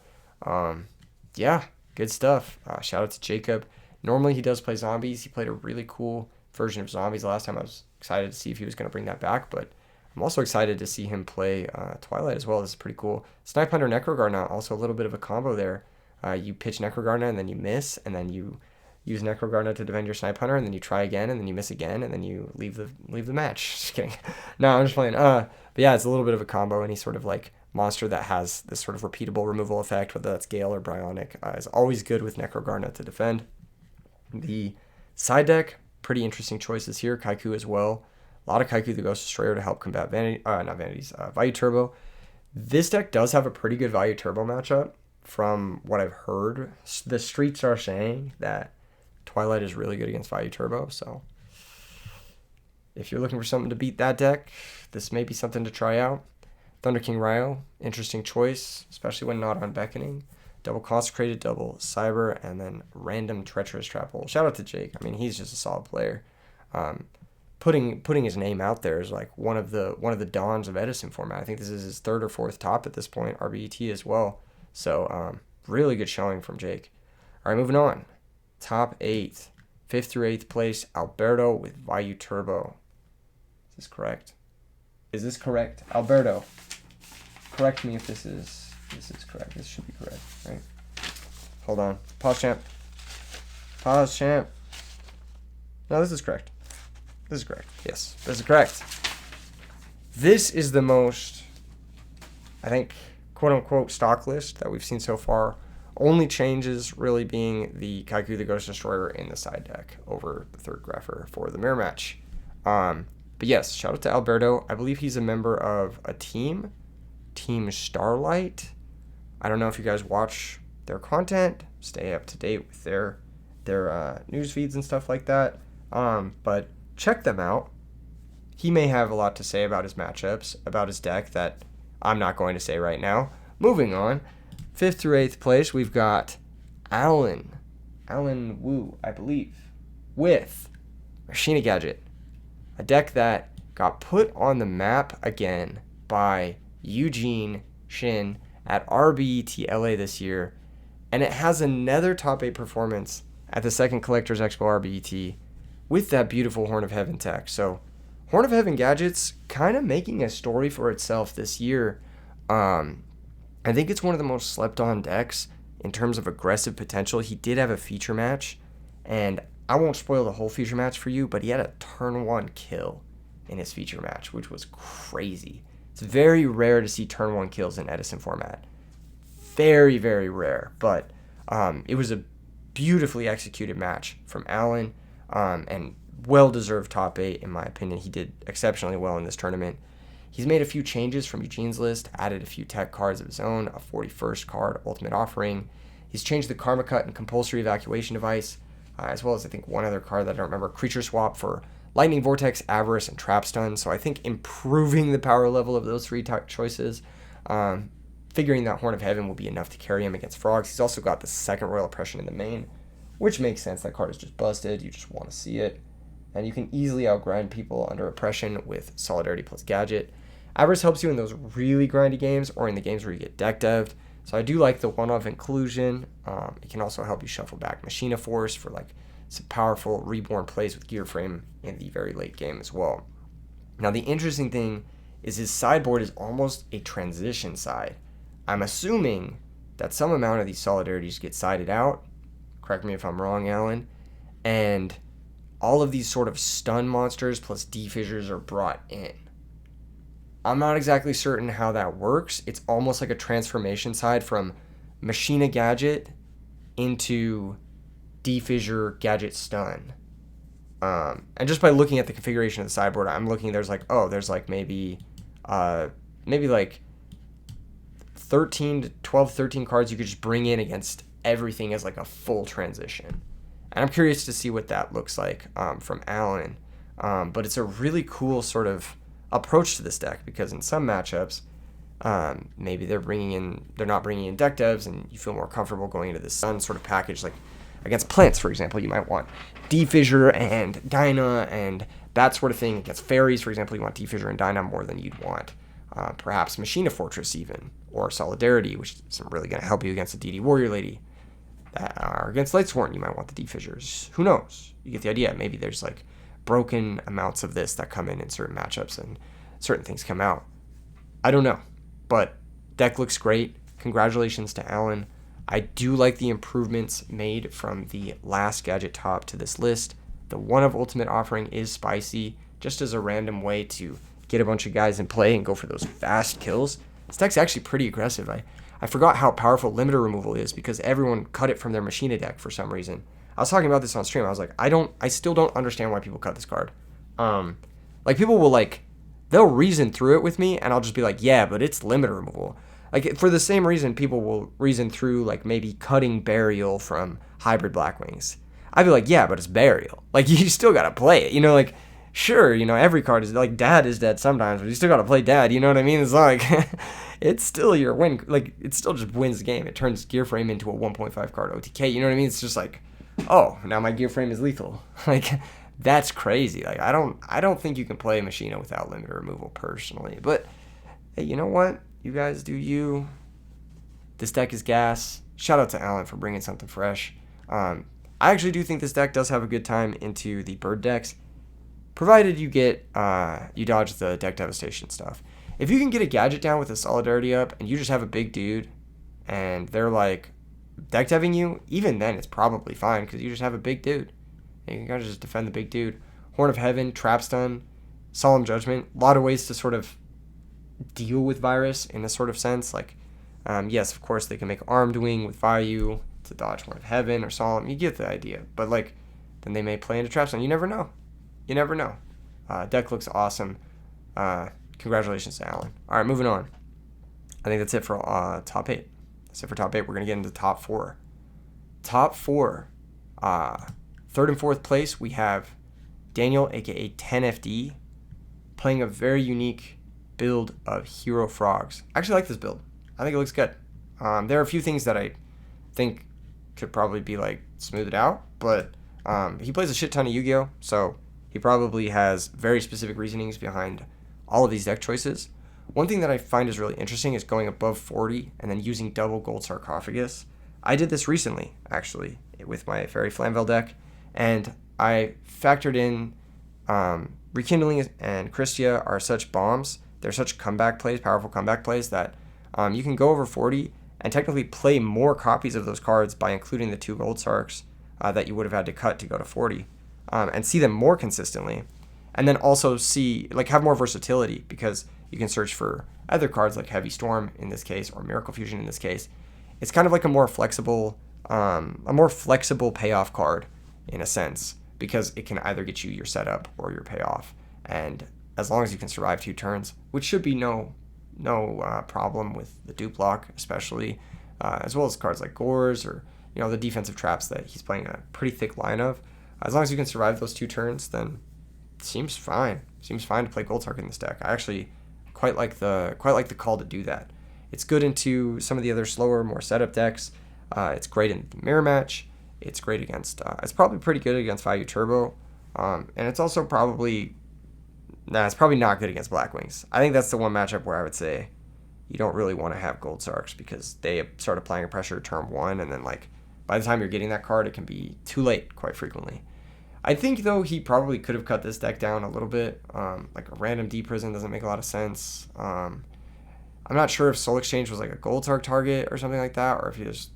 yeah, good stuff. Shout out to Jacob. Normally he does play zombies. He played a really cool version of zombies last time. I was excited to see if he was going to bring that back, but I'm also excited to see him play Twilight as well. This is pretty cool. Snipe Hunter Necrogarna, also a little bit of a combo there. You pitch Necrogarna and then you miss, and then you use Necrogarna to defend your Snipe Hunter, and then you try again, and then you miss again, and then you leave the match. Just kidding. No, I'm just playing. But yeah, it's a little bit of a combo. Any sort of like monster that has this sort of repeatable removal effect, whether that's Gale or Bryonic, is always good with Necrogarna to defend. The side deck, pretty interesting choices here. Kaiku as well. A lot of Kaiku the Ghost Destroyer to help combat Vayu Turbo. This deck does have a pretty good Vayu Turbo matchup. From what I've heard, the streets are saying that Twilight is really good against Vayu Turbo, so if you're looking for something to beat that deck, this may be something to try out. Thunder King Ryo, interesting choice, especially when not on Beckoning. Double Consecrated, double Cyber, and then random Treacherous Trap Hole. Shout out to Jake. I mean, he's just a solid player. Putting his name out there is like one of the dawns of Edison format. I think this is his 3rd or 4th top at this point, RBET as well. So, really good showing from Jake. All right, moving on. Top 8. 5th through 8th place, Alberto with Vayu Turbo. Is this correct? Is this correct? Alberto, correct me if this is correct. This should be correct, right? Hold on. Pause, champ. Pause, champ. No, this is correct. This is correct. Yes, this is correct. This is the most, I think, quote-unquote stock list that we've seen so far. Only changes really being the Kaiku the Ghost Destroyer in the side deck over the 3rd Grapher for the mirror match. But yes, shout out to Alberto. I believe he's a member of a Team Starlight. I don't know if you guys watch their content, stay up to date with their their news feeds and stuff like that. But check them out. He may have a lot to say about his matchups, about his deck that I'm not going to say right now. Moving on, 5th through 8th place, we've got Alan Wu, I believe, with Machina Gadget, a deck that got put on the map again by Eugene Shin at RBET LA this year, and it has another top 8 performance at the second Collectors Expo RBET with that beautiful Horn of Heaven tech. So Horn of Heaven Gadget's kind of making a story for itself this year. I think it's one of the most slept on decks in terms of aggressive potential. He did have a feature match, and I won't spoil the whole feature match for you, but he had a turn 1 kill in his feature match, which was crazy. It's very rare to see turn 1 kills in Edison format. Very, very rare, but it was a beautifully executed match from Alan, and well-deserved top 8 in my opinion. He did exceptionally well in this tournament. He's made a few changes from Eugene's list, added a few tech cards of his own, a 41st card Ultimate Offering. He's changed the Karma Cut and Compulsory Evacuation Device, as well as I think one other card that I don't remember, Creature Swap for Lightning Vortex, Avarice, and Trap Stun. So I think improving the power level of those 3 tech choices, figuring that Horn of Heaven will be enough to carry him against Frogs. He's also got the second Royal Oppression in the main, which makes sense. That card is just busted. You just want to see it. And you can easily outgrind people under Oppression with Solidarity plus Gadget. Avarice helps you in those really grindy games or in the games where you get deck devved. So I do like the one-off inclusion. It can also help you shuffle back Machina Force for like some powerful reborn plays with Gear Frame in the very late game as well. Now the interesting thing is his sideboard is almost a transition side. I'm assuming that some amount of these solidarities get sided out. Correct me if I'm wrong, Alan. And all of these sort of stun monsters plus defissures are brought in. I'm not exactly certain how that works. It's almost like a transformation side from Machina Gadget into defissure Gadget stun. And just by looking at the configuration of the sideboard, I'm looking, there's like maybe like 13 cards you could just bring in against everything as like a full transition. And I'm curious to see what that looks like from Alan. But it's a really cool sort of approach to this deck, because in some matchups, maybe they're not bringing in deck devs, and you feel more comfortable going into this Sun sort of package. Like against plants, for example, you might want Defissure and Dyna and that sort of thing. Against fairies, for example, you want Defissure and Dyna more than you'd want perhaps Machina Fortress even, or Solidarity, which isn't really going to help you against a DD Warrior Lady. Or against Lightsworn, you might want the Defissures. Who knows? You get the idea. Maybe there's like broken amounts of this that come in certain matchups and certain things come out. I don't know. But deck looks great. Congratulations to Alan. I do like the improvements made from the last gadget top to this list. The one of Ultimate Offering is spicy, just as a random way to get a bunch of guys in play and go for those fast kills. This deck's actually pretty aggressive. I forgot how powerful limiter removal is because everyone cut it from their Machina deck for some reason. I was talking about this on stream. I was like, I still don't understand why people cut this card. Like people will they'll reason through it with me, and I'll just be like, yeah, but it's limiter removal. Like for the same reason, people will reason through like maybe cutting Burial from Hybrid Blackwings. I'd be like, yeah, but it's Burial. Like you still gotta play it. Like sure, every card is like Dad is dead sometimes, but you still gotta play Dad. You know what I mean? It's like it's still your win. Like it still just wins the game. It turns Gear Frame into a 1.5 card OTK. You know what I mean? It's just like, oh, now my Gear Frame is lethal. Like that's crazy. Like I don't think you can play Machina without limiter removal personally. But hey, you know what? You guys do you. This deck is gas. Shout out to Alan for bringing something fresh. I actually do think this deck does have a good time into the bird decks, provided you dodge the deck devastation stuff. If you can get a gadget down with a Solidarity up and you just have a big dude and they're like deck deving you, even then it's probably fine because you just have a big dude. And you can kind of just defend the big dude. Horn of Heaven, Trap Stun, Solemn Judgment. A lot of ways to sort of deal with Virus in a sort of sense. Like, yes, of course, they can make Armed Wing with Vayu to dodge Horn of Heaven or Solemn. You get the idea. But, then they may play into Trap Stun. You never know. Deck looks awesome. Congratulations to Alan. All right, moving on. I think that's it for top 8. That's it for top 8. We're going to get into top 4. Top 4. Third and fourth place, we have Daniel, aka 10FD, playing a very unique build of Hero Frogs. I actually like this build. I think it looks good. There are a few things that I think could probably be like smoothed out, but he plays a shit ton of Yu-Gi-Oh, so he probably has very specific reasonings behind all of these deck choices. One thing that I find is really interesting is going above 40 and then using double gold sarcophagus. I did this recently, actually, with my Fairy Flamvel deck, and I factored in Rekindling and Christia are such bombs. They're such comeback plays, powerful comeback plays, that you can go over 40 and technically play more copies of those cards by including the 2 gold sarks that you would have had to cut to go to 40, and see them more consistently. And then also see, like, have more versatility, because you can search for other cards like Heavy Storm in this case, or Miracle Fusion in this case. It's kind of like a more flexible payoff card in a sense, because it can either get you your setup or your payoff. And as long as you can survive 2 turns, which should be no problem with the dupe block, especially, as well as cards like Gores or the defensive traps that he's playing a pretty thick line of. As long as you can survive those 2 turns, then it seems fine. Seems fine to play Gold Sark in this deck. I actually quite like the call to do that. It's good into some of the other slower, more setup decks. It's great in the mirror match. It's great against. It's probably pretty good against Vayu Turbo, and it's also probably. It's probably not good against Blackwings. I think that's the one matchup where I would say you don't really want to have Gold Sarks, because they start applying a pressure turn 1, and then by the time you're getting that card, it can be too late quite frequently. I think, though, he probably could have cut this deck down a little bit. Like a random D Prison doesn't make a lot of sense. I'm not sure if Soul Exchange was like a Gold Sark target or something like that, or if he just,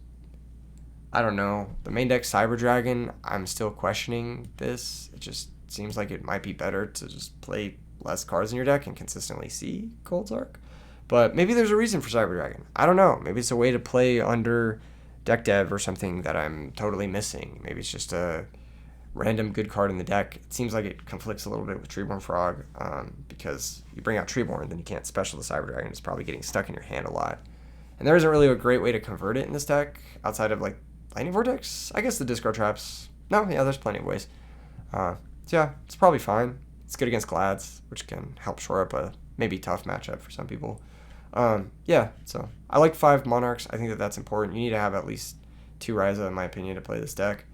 I don't know. The main deck Cyber Dragon, I'm still questioning this. It just seems like it might be better to just play less cards in your deck and consistently see Gold Sark. But maybe there's a reason for Cyber Dragon. I don't know. Maybe it's a way to play under deck dev or something that I'm totally missing. Maybe it's just a random good card in the deck. It seems like it conflicts a little bit with Treeborn Frog, because you bring out Treeborn, then you can't special the Cyber Dragon. It's probably getting stuck in your hand a lot. And there isn't really a great way to convert it in this deck outside of Lightning Vortex. I guess the discard traps. No, yeah, there's plenty of ways. So yeah, it's probably fine. It's good against Glads, which can help shore up a maybe tough matchup for some people. Yeah, so I like 5 Monarchs. I think that that's important. You need to have at least 2 Ryza, in my opinion, to play this deck.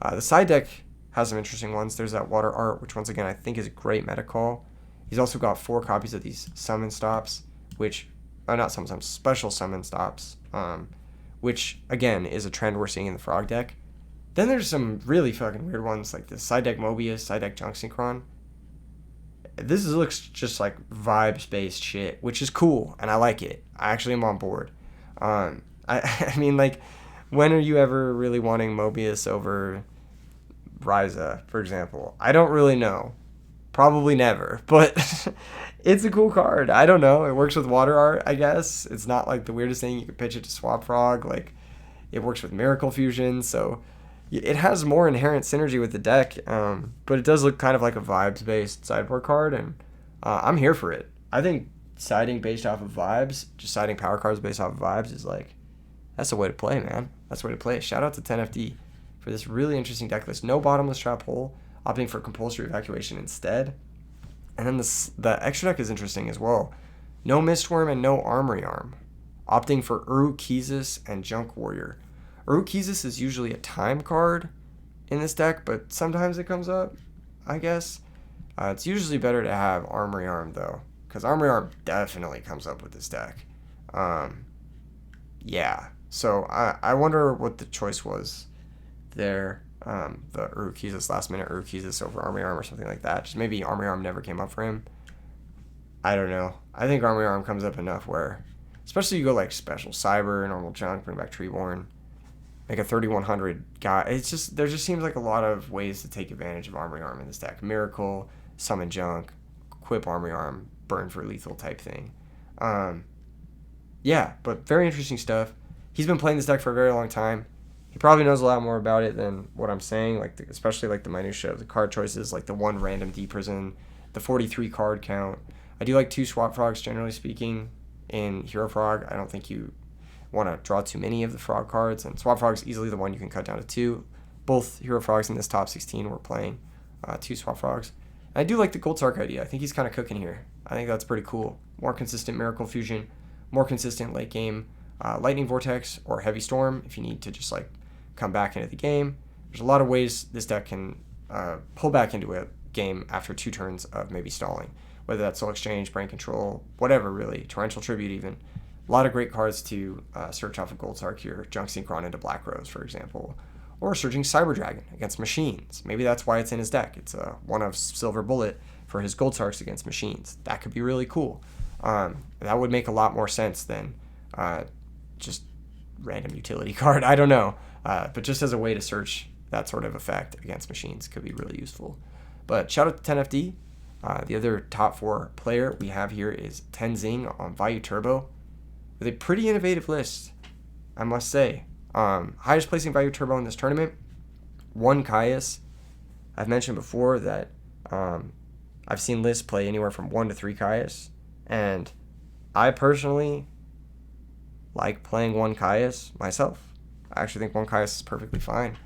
The side deck has some interesting ones. There's that Water Art, which once again I think is a great meta call. He's also got 4 copies of these Summon Stops, which not Summon Stops, Special Summon Stops, which again is a trend we're seeing in the Frog deck. Then there's some really fucking weird ones, like the side deck Mobius, side deck Junk Synchron. This looks just like vibes-based shit, which is cool, and I like it. I actually am on board. I mean, when are you ever really wanting Mobius over Ryza, for example? I don't really know. Probably never, but it's a cool card. I don't know. It works with Water Art, I guess. It's not like the weirdest thing. You could pitch it to Swap Frog. It works with Miracle Fusion, so it has more inherent synergy with the deck, but it does look kind of like a vibes-based sideboard card, and I'm here for it. I think siding based off of vibes, just siding power cards based off of vibes is that's the way to play, man. That's the way to play. Shout out to 10FD for this really interesting deck list. No bottomless trap hole, opting for compulsory evacuation instead. And then the extra deck is interesting as well. No Mistworm and no Armory Arm, opting for Uruk-Kizis and Junk Warrior. Uruk-Kizis is usually a time card in this deck, but sometimes it comes up, I guess. It's usually better to have Armory Arm, though, because Armory Arm definitely comes up with this deck. Yeah, so I wonder what the choice was there. The Uruk-Kizis, last minute Uruk-Kizis over Armory Arm or something like that. Just maybe Armory Arm never came up for him. I don't know. I think Armory Arm comes up enough where, especially you go Special Cyber, Normal Junk, bring back Treeborn, make a 3100 guy. There just seems like a lot of ways to take advantage of Armory Arm in this deck. Miracle, Summon Junk, Equip Armory Arm, burn for lethal type thing. Yeah, but very interesting stuff. He's been playing this deck for a very long time. He probably knows a lot more about it than what I'm saying, especially the minutia of the card choices, the 1 random D Prison, the 43 card count. I do like 2 Swap Frogs, generally speaking, in Hero Frog. I don't think you want to draw too many of the Frog cards, and Swap Frog's easily the one you can cut down to 2. both Hero Frogs in this top 16 were playing 2 Swap Frogs. And I do like the Gold Sark idea. I think he's kind of cooking here. I think that's pretty cool. More consistent Miracle Fusion, more consistent late game Lightning Vortex or Heavy Storm if you need to just like come back into the game. There's a lot of ways this deck can pull back into a game after 2 turns of maybe stalling, whether that's Soul Exchange, Brain Control, whatever really, Torrential Tribute even. A lot of great cards to search off of Gold Sark here, Junk Synchron into Black Rose, for example, or Surging Cyber Dragon against machines. Maybe that's why it's in his deck. It's one of Silver Bullet for his Gold Sarks against machines. That could be really cool. That would make a lot more sense than just random utility card. I don't know. But just as a way to search that sort of effect against machines could be really useful. But shout out to 10FD. The other top 4 player we have here is Tenzing on Vayu Turbo with a pretty innovative list, I must say. Highest placing Vayu Turbo in this tournament, 1 Caius. I've mentioned before that I've seen lists play anywhere from 1 to 3 Caius, and I personally like playing 1 Caius myself. I actually think 1 Caius is perfectly fine.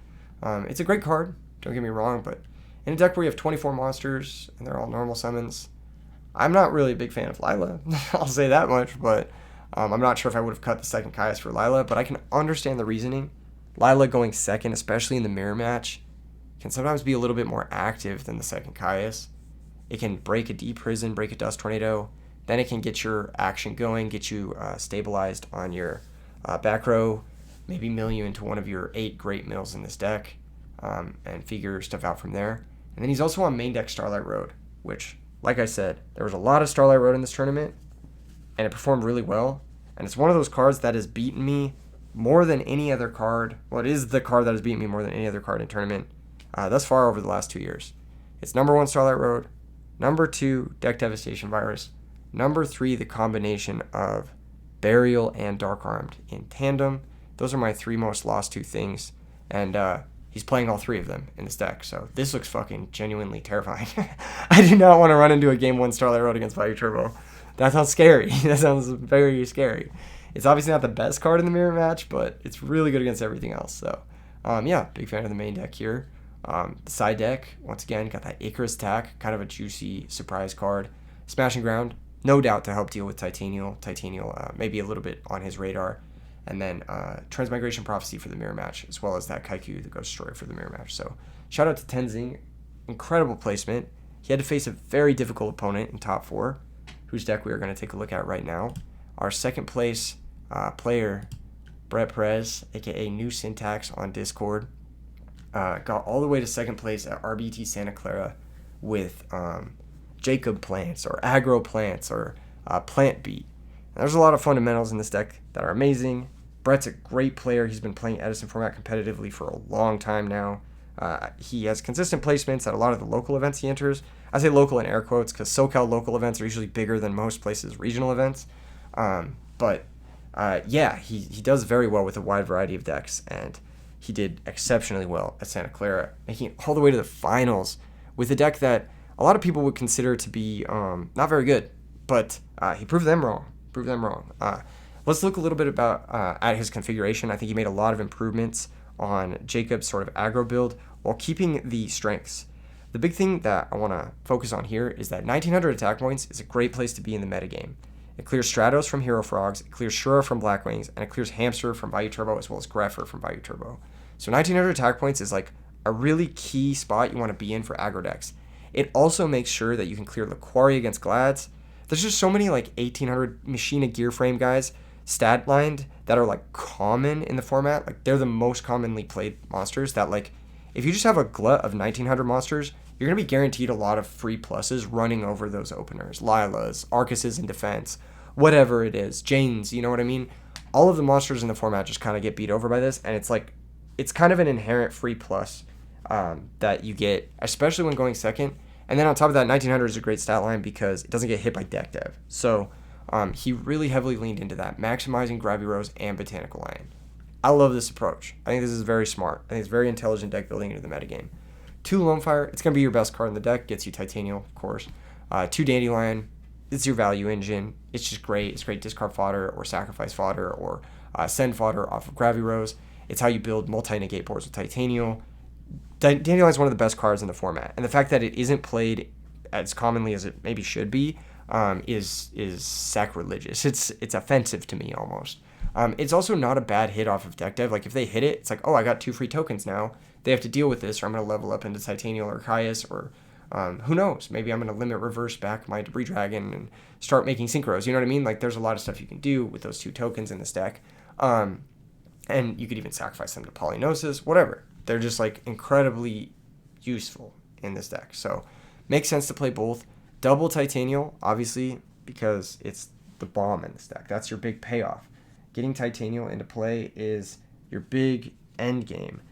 It's a great card, don't get me wrong, but in a deck where you have 24 monsters and they're all normal summons, I'm not really a big fan of Lila. I'll say that much, but I'm not sure if I would have cut the second Caius for Lila, but I can understand the reasoning. Lila going second, especially in the mirror match, can sometimes be a little bit more active than the second Caius. It can break a Deep Prison, break a Dust Tornado, then it can get your action going, get you stabilized on your back row, maybe mill you into one of your 8 great mills in this deck, and figure stuff out from there. And then he's also on main deck Starlight Road, which, like I said, there was a lot of Starlight Road in this tournament, and it performed really well. And it's one of those cards that has beaten me more than any other card. Well, it is the card that has beaten me more than any other card in tournament thus far over the last 2 years. It's number 1, Starlight Road. Number 2, Deck Devastation Virus. Number 3, the combination of Burial and Dark Armed in tandem. Those are my 3 most lost to things. And he's playing all 3 of them in this deck. So this looks fucking genuinely terrifying. I do not want to run into a Game 1 Starlight Road against Vayu Turbo. That sounds scary. That sounds very scary. It's obviously not the best card in the mirror match, but it's really good against everything else. So, yeah, big fan of the main deck here. The side deck, once again, got that Icarus attack, kind of a juicy surprise card. Smashing Ground, no doubt to help deal with Titanial. Titanial maybe a little bit on his radar. And then Transmigration Prophecy for the mirror match, as well as that Kaiku, the Ghost Destroyer for the mirror match. So, shout out to Tenzing. Incredible placement. He had to face a very difficult opponent in top 4, whose deck we are going to take a look at right now. Our second place player, Brett Perez, aka New Syntax on Discord, got all the way to second place at RBET Santa Clara with Jacob Plants or Aggro Plants or Plant Beat. And there's a lot of fundamentals in this deck that are amazing. Brett's a great player. He's been playing Edison format competitively for a long time now. He has consistent placements at a lot of the local events he enters. I say local in air quotes because SoCal local events are usually bigger than most places' regional events. Yeah, he does very well with a wide variety of decks, and he did exceptionally well at Santa Clara, making it all the way to the finals with a deck that a lot of people would consider to be not very good, but he proved them wrong. Let's look a little bit at his configuration. I think he made a lot of improvements on Jacob's sort of aggro build while keeping the strengths. The big thing that I want to focus on here is that 1900 attack points is a great place to be in the metagame. It clears Stratos from Hero Frogs, it clears Shura from Blackwings, and it clears Hamster from Vayu Turbo as well as Greffer from Vayu Turbo. So 1900 attack points is like a really key spot you want to be in for aggro decks. It also makes sure that you can clear Laquari against Glads. There's just so many like 1800 Machina Gear Frame guys stat lined that are like common in the format. Like they're the most commonly played monsters that like if you just have a glut of 1900 monsters, you're going to be guaranteed a lot of free pluses running over those openers. Lilas, Arcuses in defense, whatever it is. Janes, you know what I mean? All of the monsters in the format just kind of get beat over by this, and it's kind of an inherent free plus that you get, especially when going second. And then on top of that, 1900 is a great stat line because it doesn't get hit by deck dev. So he really heavily leaned into that, maximizing Gravity Rose and Botanical Lion. I love this approach. I think this is very smart. I think it's very intelligent deck building into the metagame. 2 Lone Fire, it's going to be your best card in the deck. Gets you Titanial, of course. 2 Dandelion, it's your value engine. It's just great. It's great discard fodder or sacrifice fodder or send fodder off of Gravity Rose. It's how you build multi-negate boards with Titanial. Dandelion is one of the best cards in the format, and the fact that it isn't played as commonly as it maybe should be is sacrilegious. It's offensive to me almost. It's also not a bad hit off of deck dev. Like if they hit it, it's like, oh, I got 2 free tokens now. They have to deal with this, or I'm going to level up into Titanial or Caius, or who knows? Maybe I'm going to limit reverse back my Debris Dragon and start making synchros. You know what I mean? Like there's a lot of stuff you can do with those 2 tokens in this deck. And you could even sacrifice them to Polynosis, whatever. They're just like incredibly useful in this deck. So makes sense to play both. Double Titanial, obviously, because it's the bomb in this deck. That's your big payoff. Getting Titanial into play is your big end game.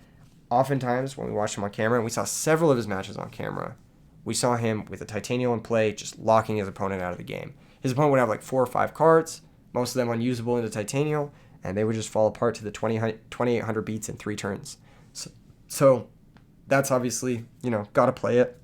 Oftentimes, when we watched him on camera, and we saw several of his matches on camera, we saw him with a Titanial in play, just locking his opponent out of the game. His opponent would have like 4 or 5 cards, most of them unusable into Titanial, and they would just fall apart to the 2,800 beats in 3 turns. So that's obviously, got to play it.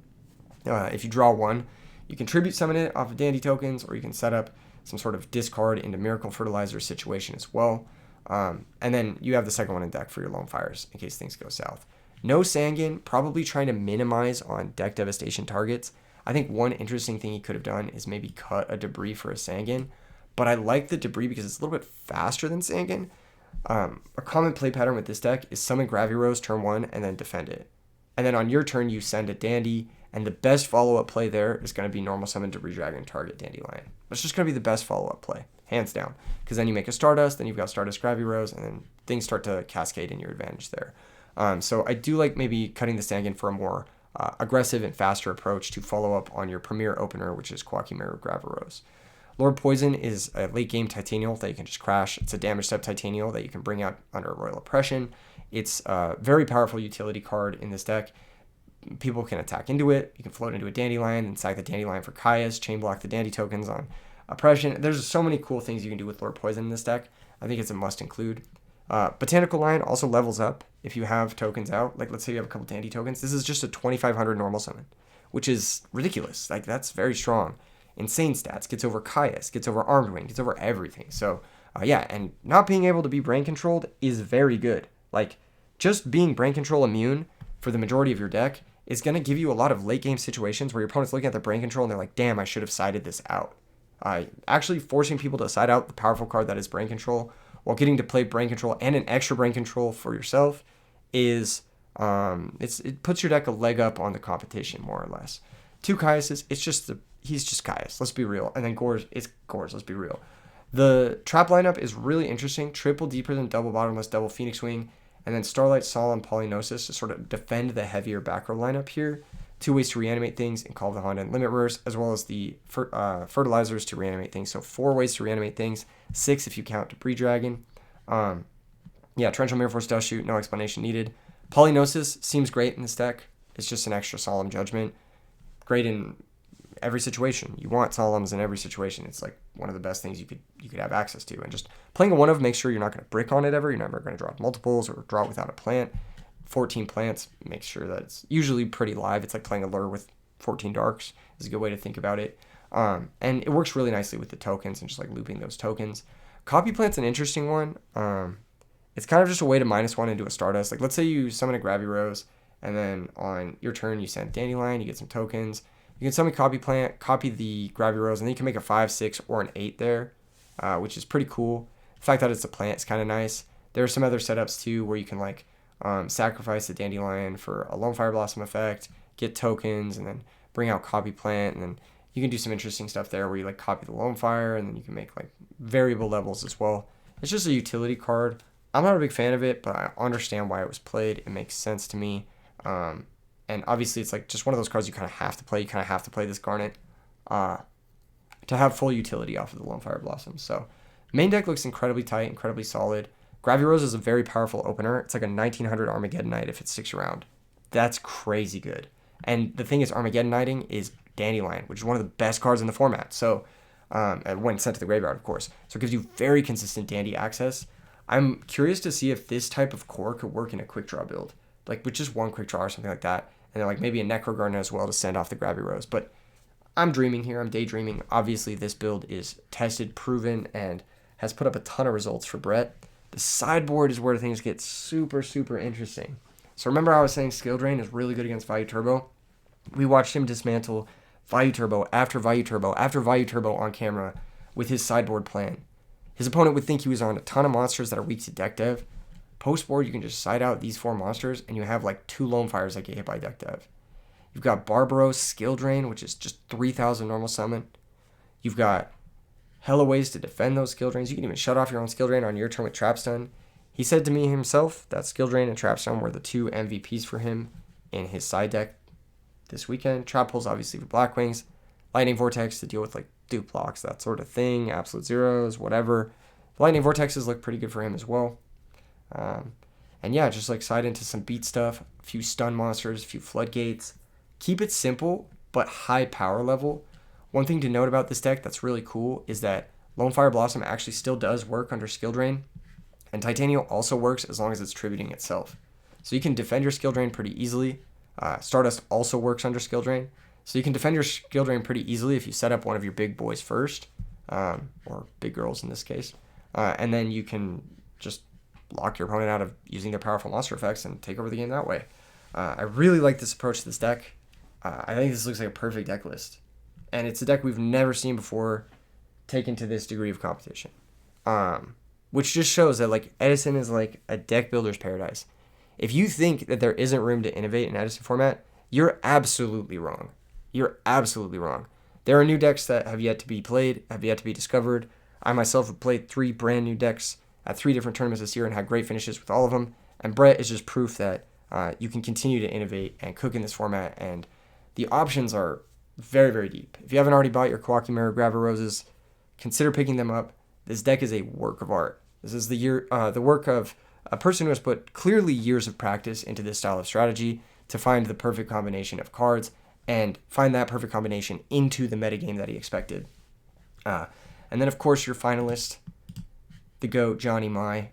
If you draw 1, you can tribute summon it off of Dandy tokens, or you can set up some sort of discard into Miracle Fertilizer situation as well. And then you have the second one in deck for your Lone Fires in case things go south. No Sangan, probably trying to minimize on deck devastation targets. I think one interesting thing he could have done is maybe cut a Debris for a Sangan, but I like the Debris because it's a little bit faster than Sangan. A common play pattern with this deck is summon Gravirose turn 1 and then defend it. And then on your turn, you send a Dandy, and the best follow-up play there is going to be normal summon Debris Dragon target Dandelion. It's just going to be the best follow-up play, hands down. Because then you make a Stardust, then you've got Stardust Gravirose, and then things start to cascade in your advantage there. So I do like maybe cutting the Sangan for a more aggressive and faster approach to follow up on your premier opener, which is Quakimeru Gravirose. Lord Poison is a late-game Titanial that you can just crash. It's a damage step Titanial that you can bring out under Royal Oppression. It's a very powerful utility card in this deck. People can attack into it. You can float into a Dandelion and sack the Dandelion for Caius, chain block the Dandy tokens on Oppression. There's so many cool things you can do with Lord Poison in this deck. I think it's a must include. Botanical Line also levels up if you have tokens out. Like let's say you have a couple Dandy tokens. This is just a 2,500 normal summon, which is ridiculous. Like that's very strong. Insane stats. Gets over Caius, gets over Armed Wing, gets over everything. So and not being able to be brain controlled is very good. Like just being brain control immune for the majority of your deck is going to give you a lot of late game situations where your opponent's looking at the brain control and they're like, damn, I should have sided this out. Actually forcing people to side out the powerful card that is brain control while getting to play brain control and an extra brain control for yourself is it puts your deck a leg up on the competition, more or less. 2 Caiuses, he's just Caius, let's be real. And then Gores, it's Gores, let's be real. The trap lineup is really interesting. Triple Deeper Than, double Bottomless, double Phoenix Wing, and then Starlight, Solemn, Polynosis to sort of defend the heavier back row lineup here. 2 ways to reanimate things and Call of the Honda and Limit Reverse, as well as the fertilizers to reanimate things. So 4 ways to reanimate things, 6 if you count Debris Dragon. Torrential Mirror Force, Dust Shoot, no explanation needed. Polynosis seems great in this deck. It's just an extra Solemn Judgment. Great in every situation. You want Solemns in every situation. It's like one of the best things you could have access to. And just playing a 1-of makes sure you're not going to brick on it ever. You're never going to draw multiples or draw without a plant. 14 plants makes sure that it's usually pretty live. It's like playing a lure with 14 darks is a good way to think about it. And it works really nicely with the tokens and just like looping those tokens. Copy Plant's an interesting one. It's kind of just a way to -1 into a Stardust. Like let's say you summon a Gravirose and then on your turn you send Dandelion, you get some tokens. You can summon Copy Plant, copy the Gravirose, and then you can make a 5, 6, or an 8 there, which is pretty cool. The fact that it's a plant is kind of nice. There are some other setups too where you can like sacrifice the Dandelion for a Lone Fire Blossom effect, get tokens, and then bring out Copy Plant, and then you can do some interesting stuff there where you like copy the Lone Fire, and then you can make like variable levels as well. It's just a utility card. I'm not a big fan of it, but I understand why it was played. It makes sense to me. And obviously it's like just one of those cards you kind of have to play. You kind of have to play this Garnet to have full utility off of the Lone Fire Blossom. So main deck looks incredibly tight, incredibly solid. Gravirose is a very powerful opener. It's like a 1900 Armageddonite if it sticks around. That's crazy good. And the thing is, Armageddoniting is Dandelion, which is one of the best cards in the format. So when sent to the graveyard, of course. So it gives you very consistent Dandy access. I'm curious to see if this type of core could work in a quick draw build, like with just 1 quick draw or something like that, and then like maybe a Necro Garden as well to send off the Gravirose. But I'm dreaming here. I'm daydreaming. Obviously, this build is tested, proven, and has put up a ton of results for Brett. The sideboard is where things get super, super interesting. So remember how I was saying Skill Drain is really good against Vayu Turbo? We watched him dismantle Vayu Turbo after Vayu Turbo after Vayu Turbo on camera with his sideboard plan. His opponent would think he was on a ton of monsters that are weak to deck dev. Post board, you can just side out these 4 monsters, and you have like 2 Lone Fires that get hit by deck dev. You've got Barbaros Skill Drain, which is just 3,000 normal summon. You've got hella ways to defend those Skill Drains. You can even shut off your own Skill Drain on your turn with Trap Stun. He said to me himself that Skill Drain and Trap Stun were the 2 MVPs for him in his side deck this weekend. Trap Pulls, obviously, for Blackwings. Lightning Vortex to deal with like dupe blocks, that sort of thing. Absolute Zeros, whatever. Lightning Vortexes look pretty good for him as well. And yeah, just like side into some beat stuff, a few stun monsters, a few floodgates. Keep it simple, but high power level. One thing to note about this deck that's really cool is that Lone Fire Blossom actually still does work under Skill Drain, and Titanium also works as long as it's tributing itself. So you can defend your Skill Drain pretty easily. Stardust also works under Skill Drain. So you can defend your Skill Drain pretty easily if you set up one of your big boys first, or big girls in this case. And then you can just lock your opponent out of using their powerful monster effects and take over the game that way. I really like this approach to this deck. I think this looks like a perfect deck list. And it's a deck we've never seen before taken to this degree of competition. Which just shows that like Edison is like a deck builder's paradise. If you think that there isn't room to innovate in Edison format, you're absolutely wrong. You're absolutely wrong. There are new decks that have yet to be played, have yet to be discovered. I myself have played 3 brand new decks at 3 different tournaments this year and had great finishes with all of them. And Brett is just proof that you can continue to innovate and cook in this format. And the options are very, very deep. If you haven't already bought your Kawaki Mirror Grabber Roses, consider picking them up. This deck is a work of art. This is the work of a person who has put clearly years of practice into this style of strategy to find the perfect combination of cards and find that perfect combination into the metagame that he expected. And then, of course, your finalist, the GOAT, Johnny Mai.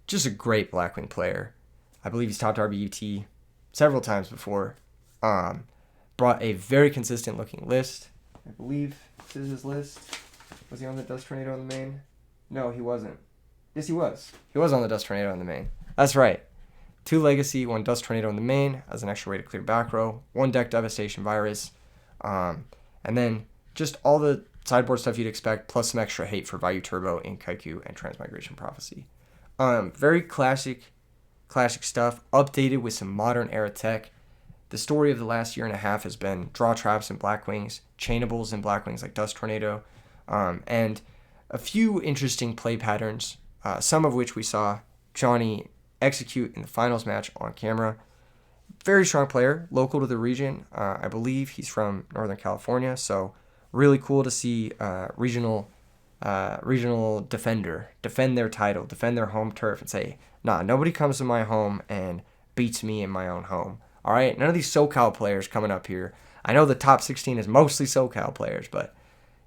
Just a great Blackwing player. I believe he's topped RBET several times before. Brought a very consistent looking list. I believe this is his list. Was he on the Dust Tornado on the main? No, he wasn't. Yes, he was. He was on the Dust Tornado on the main. That's right. 2 Legacy, 1 Dust Tornado on the main as an extra way to clear back row. 1 Deck Devastation Virus. And then just all the sideboard stuff you'd expect, plus some extra hate for Vayu Turbo in Kaiku and Transmigration Prophecy. Very classic stuff, updated with some modern era tech. The story of the last year and a half has been draw traps in Blackwings, chainables in Blackwings like Dust Tornado, and a few interesting play patterns, some of which we saw Johnny execute in the finals match on camera. Very strong player, local to the region. I believe he's from Northern California, so really cool to see regional defender defend their title, defend their home turf, and say, nah, nobody comes to my home and beats me in my own home. All right, none of these SoCal players coming up here. I know the top 16 is mostly SoCal players, but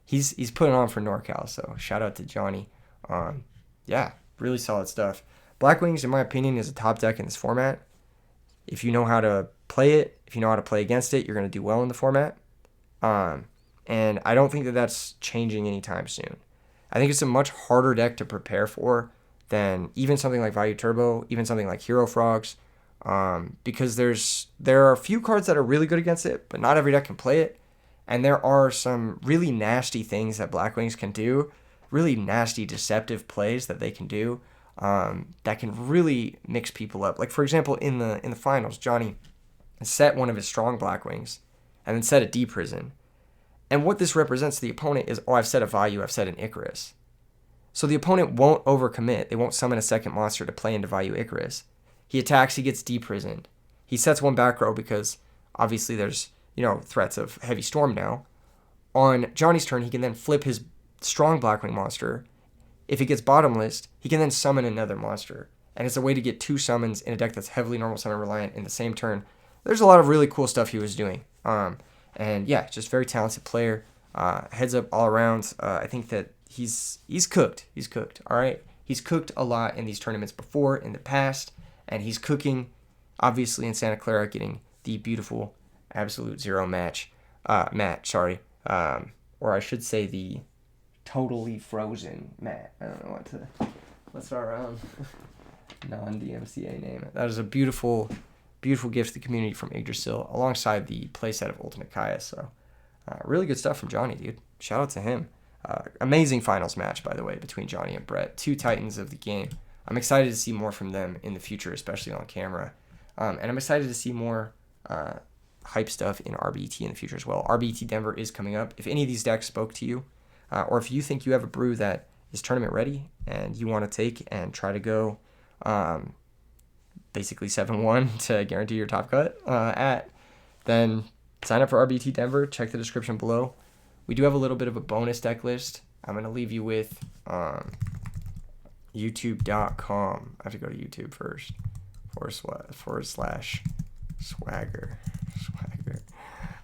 he's putting on for NorCal, so shout out to Johnny. Yeah, really solid stuff. Blackwings, in my opinion, is a top deck in this format. If you know how to play it, if you know how to play against it, you're going to do well in the format. And I don't think that that's changing anytime soon. I think it's a much harder deck to prepare for than even something like Vayu Turbo, even something like Hero Frogs, because there are a few cards that are really good against it, but not every deck can play it. And there are some really nasty things that Blackwings can do, really nasty, deceptive plays that they can do that can really mix people up. Like, for example, in the finals, Johnny set one of his strong Blackwings and then set a D Prison. And what this represents to the opponent is, I've set a Vayu, I've set an Icarus. So the opponent won't overcommit. They won't summon a second monster to play into Vayu Icarus. He attacks, he gets deprisoned. He sets 1 back row because obviously there's, threats of heavy storm now. On Johnny's turn, he can then flip his strong Blackwing monster. If it gets bottomless, he can then summon another monster. And it's a way to get 2 summons in a deck that's heavily normal summon reliant in the same turn. There's a lot of really cool stuff he was doing. And yeah, just very talented player. Heads up all around. I think that he's cooked. He's cooked. All right. He's cooked a lot in these tournaments before in the past, and he's cooking, obviously, in Santa Clara, getting the beautiful Absolute Zero match. Or I should say the totally frozen match. I don't know what's our non-DMCA name. That is a beautiful Beautiful gift to the community from Yggdrasil, alongside the playset of Ultimate Kaya. So, really good stuff from Johnny, dude. Shout out to him. Amazing finals match, by the way, between Johnny and Brett. Two titans of the game. I'm excited to see more from them in the future, especially on camera. And I'm excited to see more hype stuff in RBET in the future as well. RBET Denver is coming up. If any of these decks spoke to you, or if you think you have a brew that is tournament ready and you want to take and try to go basically 7-1 to guarantee your top cut then sign up for RBET Denver. Check the description below. We do have a little bit of a bonus deck list. I'm going to leave you with youtube.com. I have to go to YouTube first. /swagger.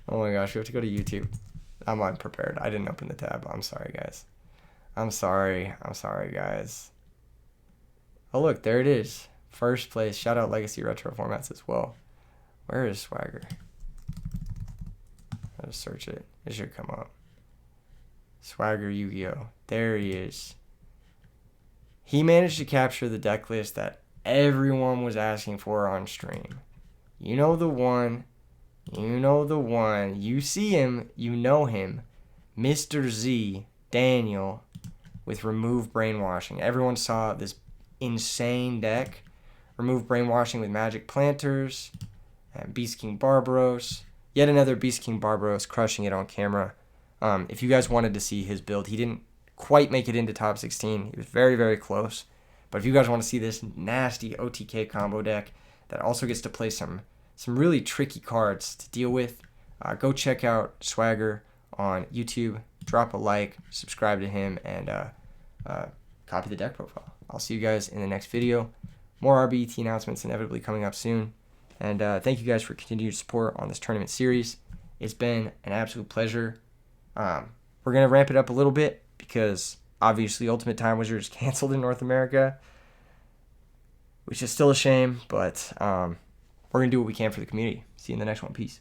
Oh my gosh, we have to go to YouTube. I'm unprepared. I didn't open the tab. I'm sorry, guys. I'm sorry, guys. Oh, look, there it is. First place. Shout out Legacy Retro Formats as well. Where is Swagger? I'll just search it. It should come up. Swagger Yu-Gi-Oh. There he is. He managed to capture the deck list that everyone was asking for on stream. You know the one. You see him. You know him. Mr. Z, Daniel, with Remove Brainwashing. Everyone saw this insane deck. Remove Brainwashing with Magic Planters and Beast King Barbaros. Yet another Beast King Barbaros crushing it on camera. If you guys wanted to see his build, he didn't quite make it into top 16. He was very, very close. But if you guys want to see this nasty OTK combo deck that also gets to play some really tricky cards to deal with, go check out Swagger on YouTube. Drop a like, subscribe to him, and copy the deck profile. I'll see you guys in the next video. More RBET announcements inevitably coming up soon. And thank you guys for continued support on this tournament series. It's been an absolute pleasure. We're going to ramp it up a little bit because obviously Ultimate Time Wizard is canceled in North America, which is still a shame, but we're going to do what we can for the community. See you in the next one. Peace.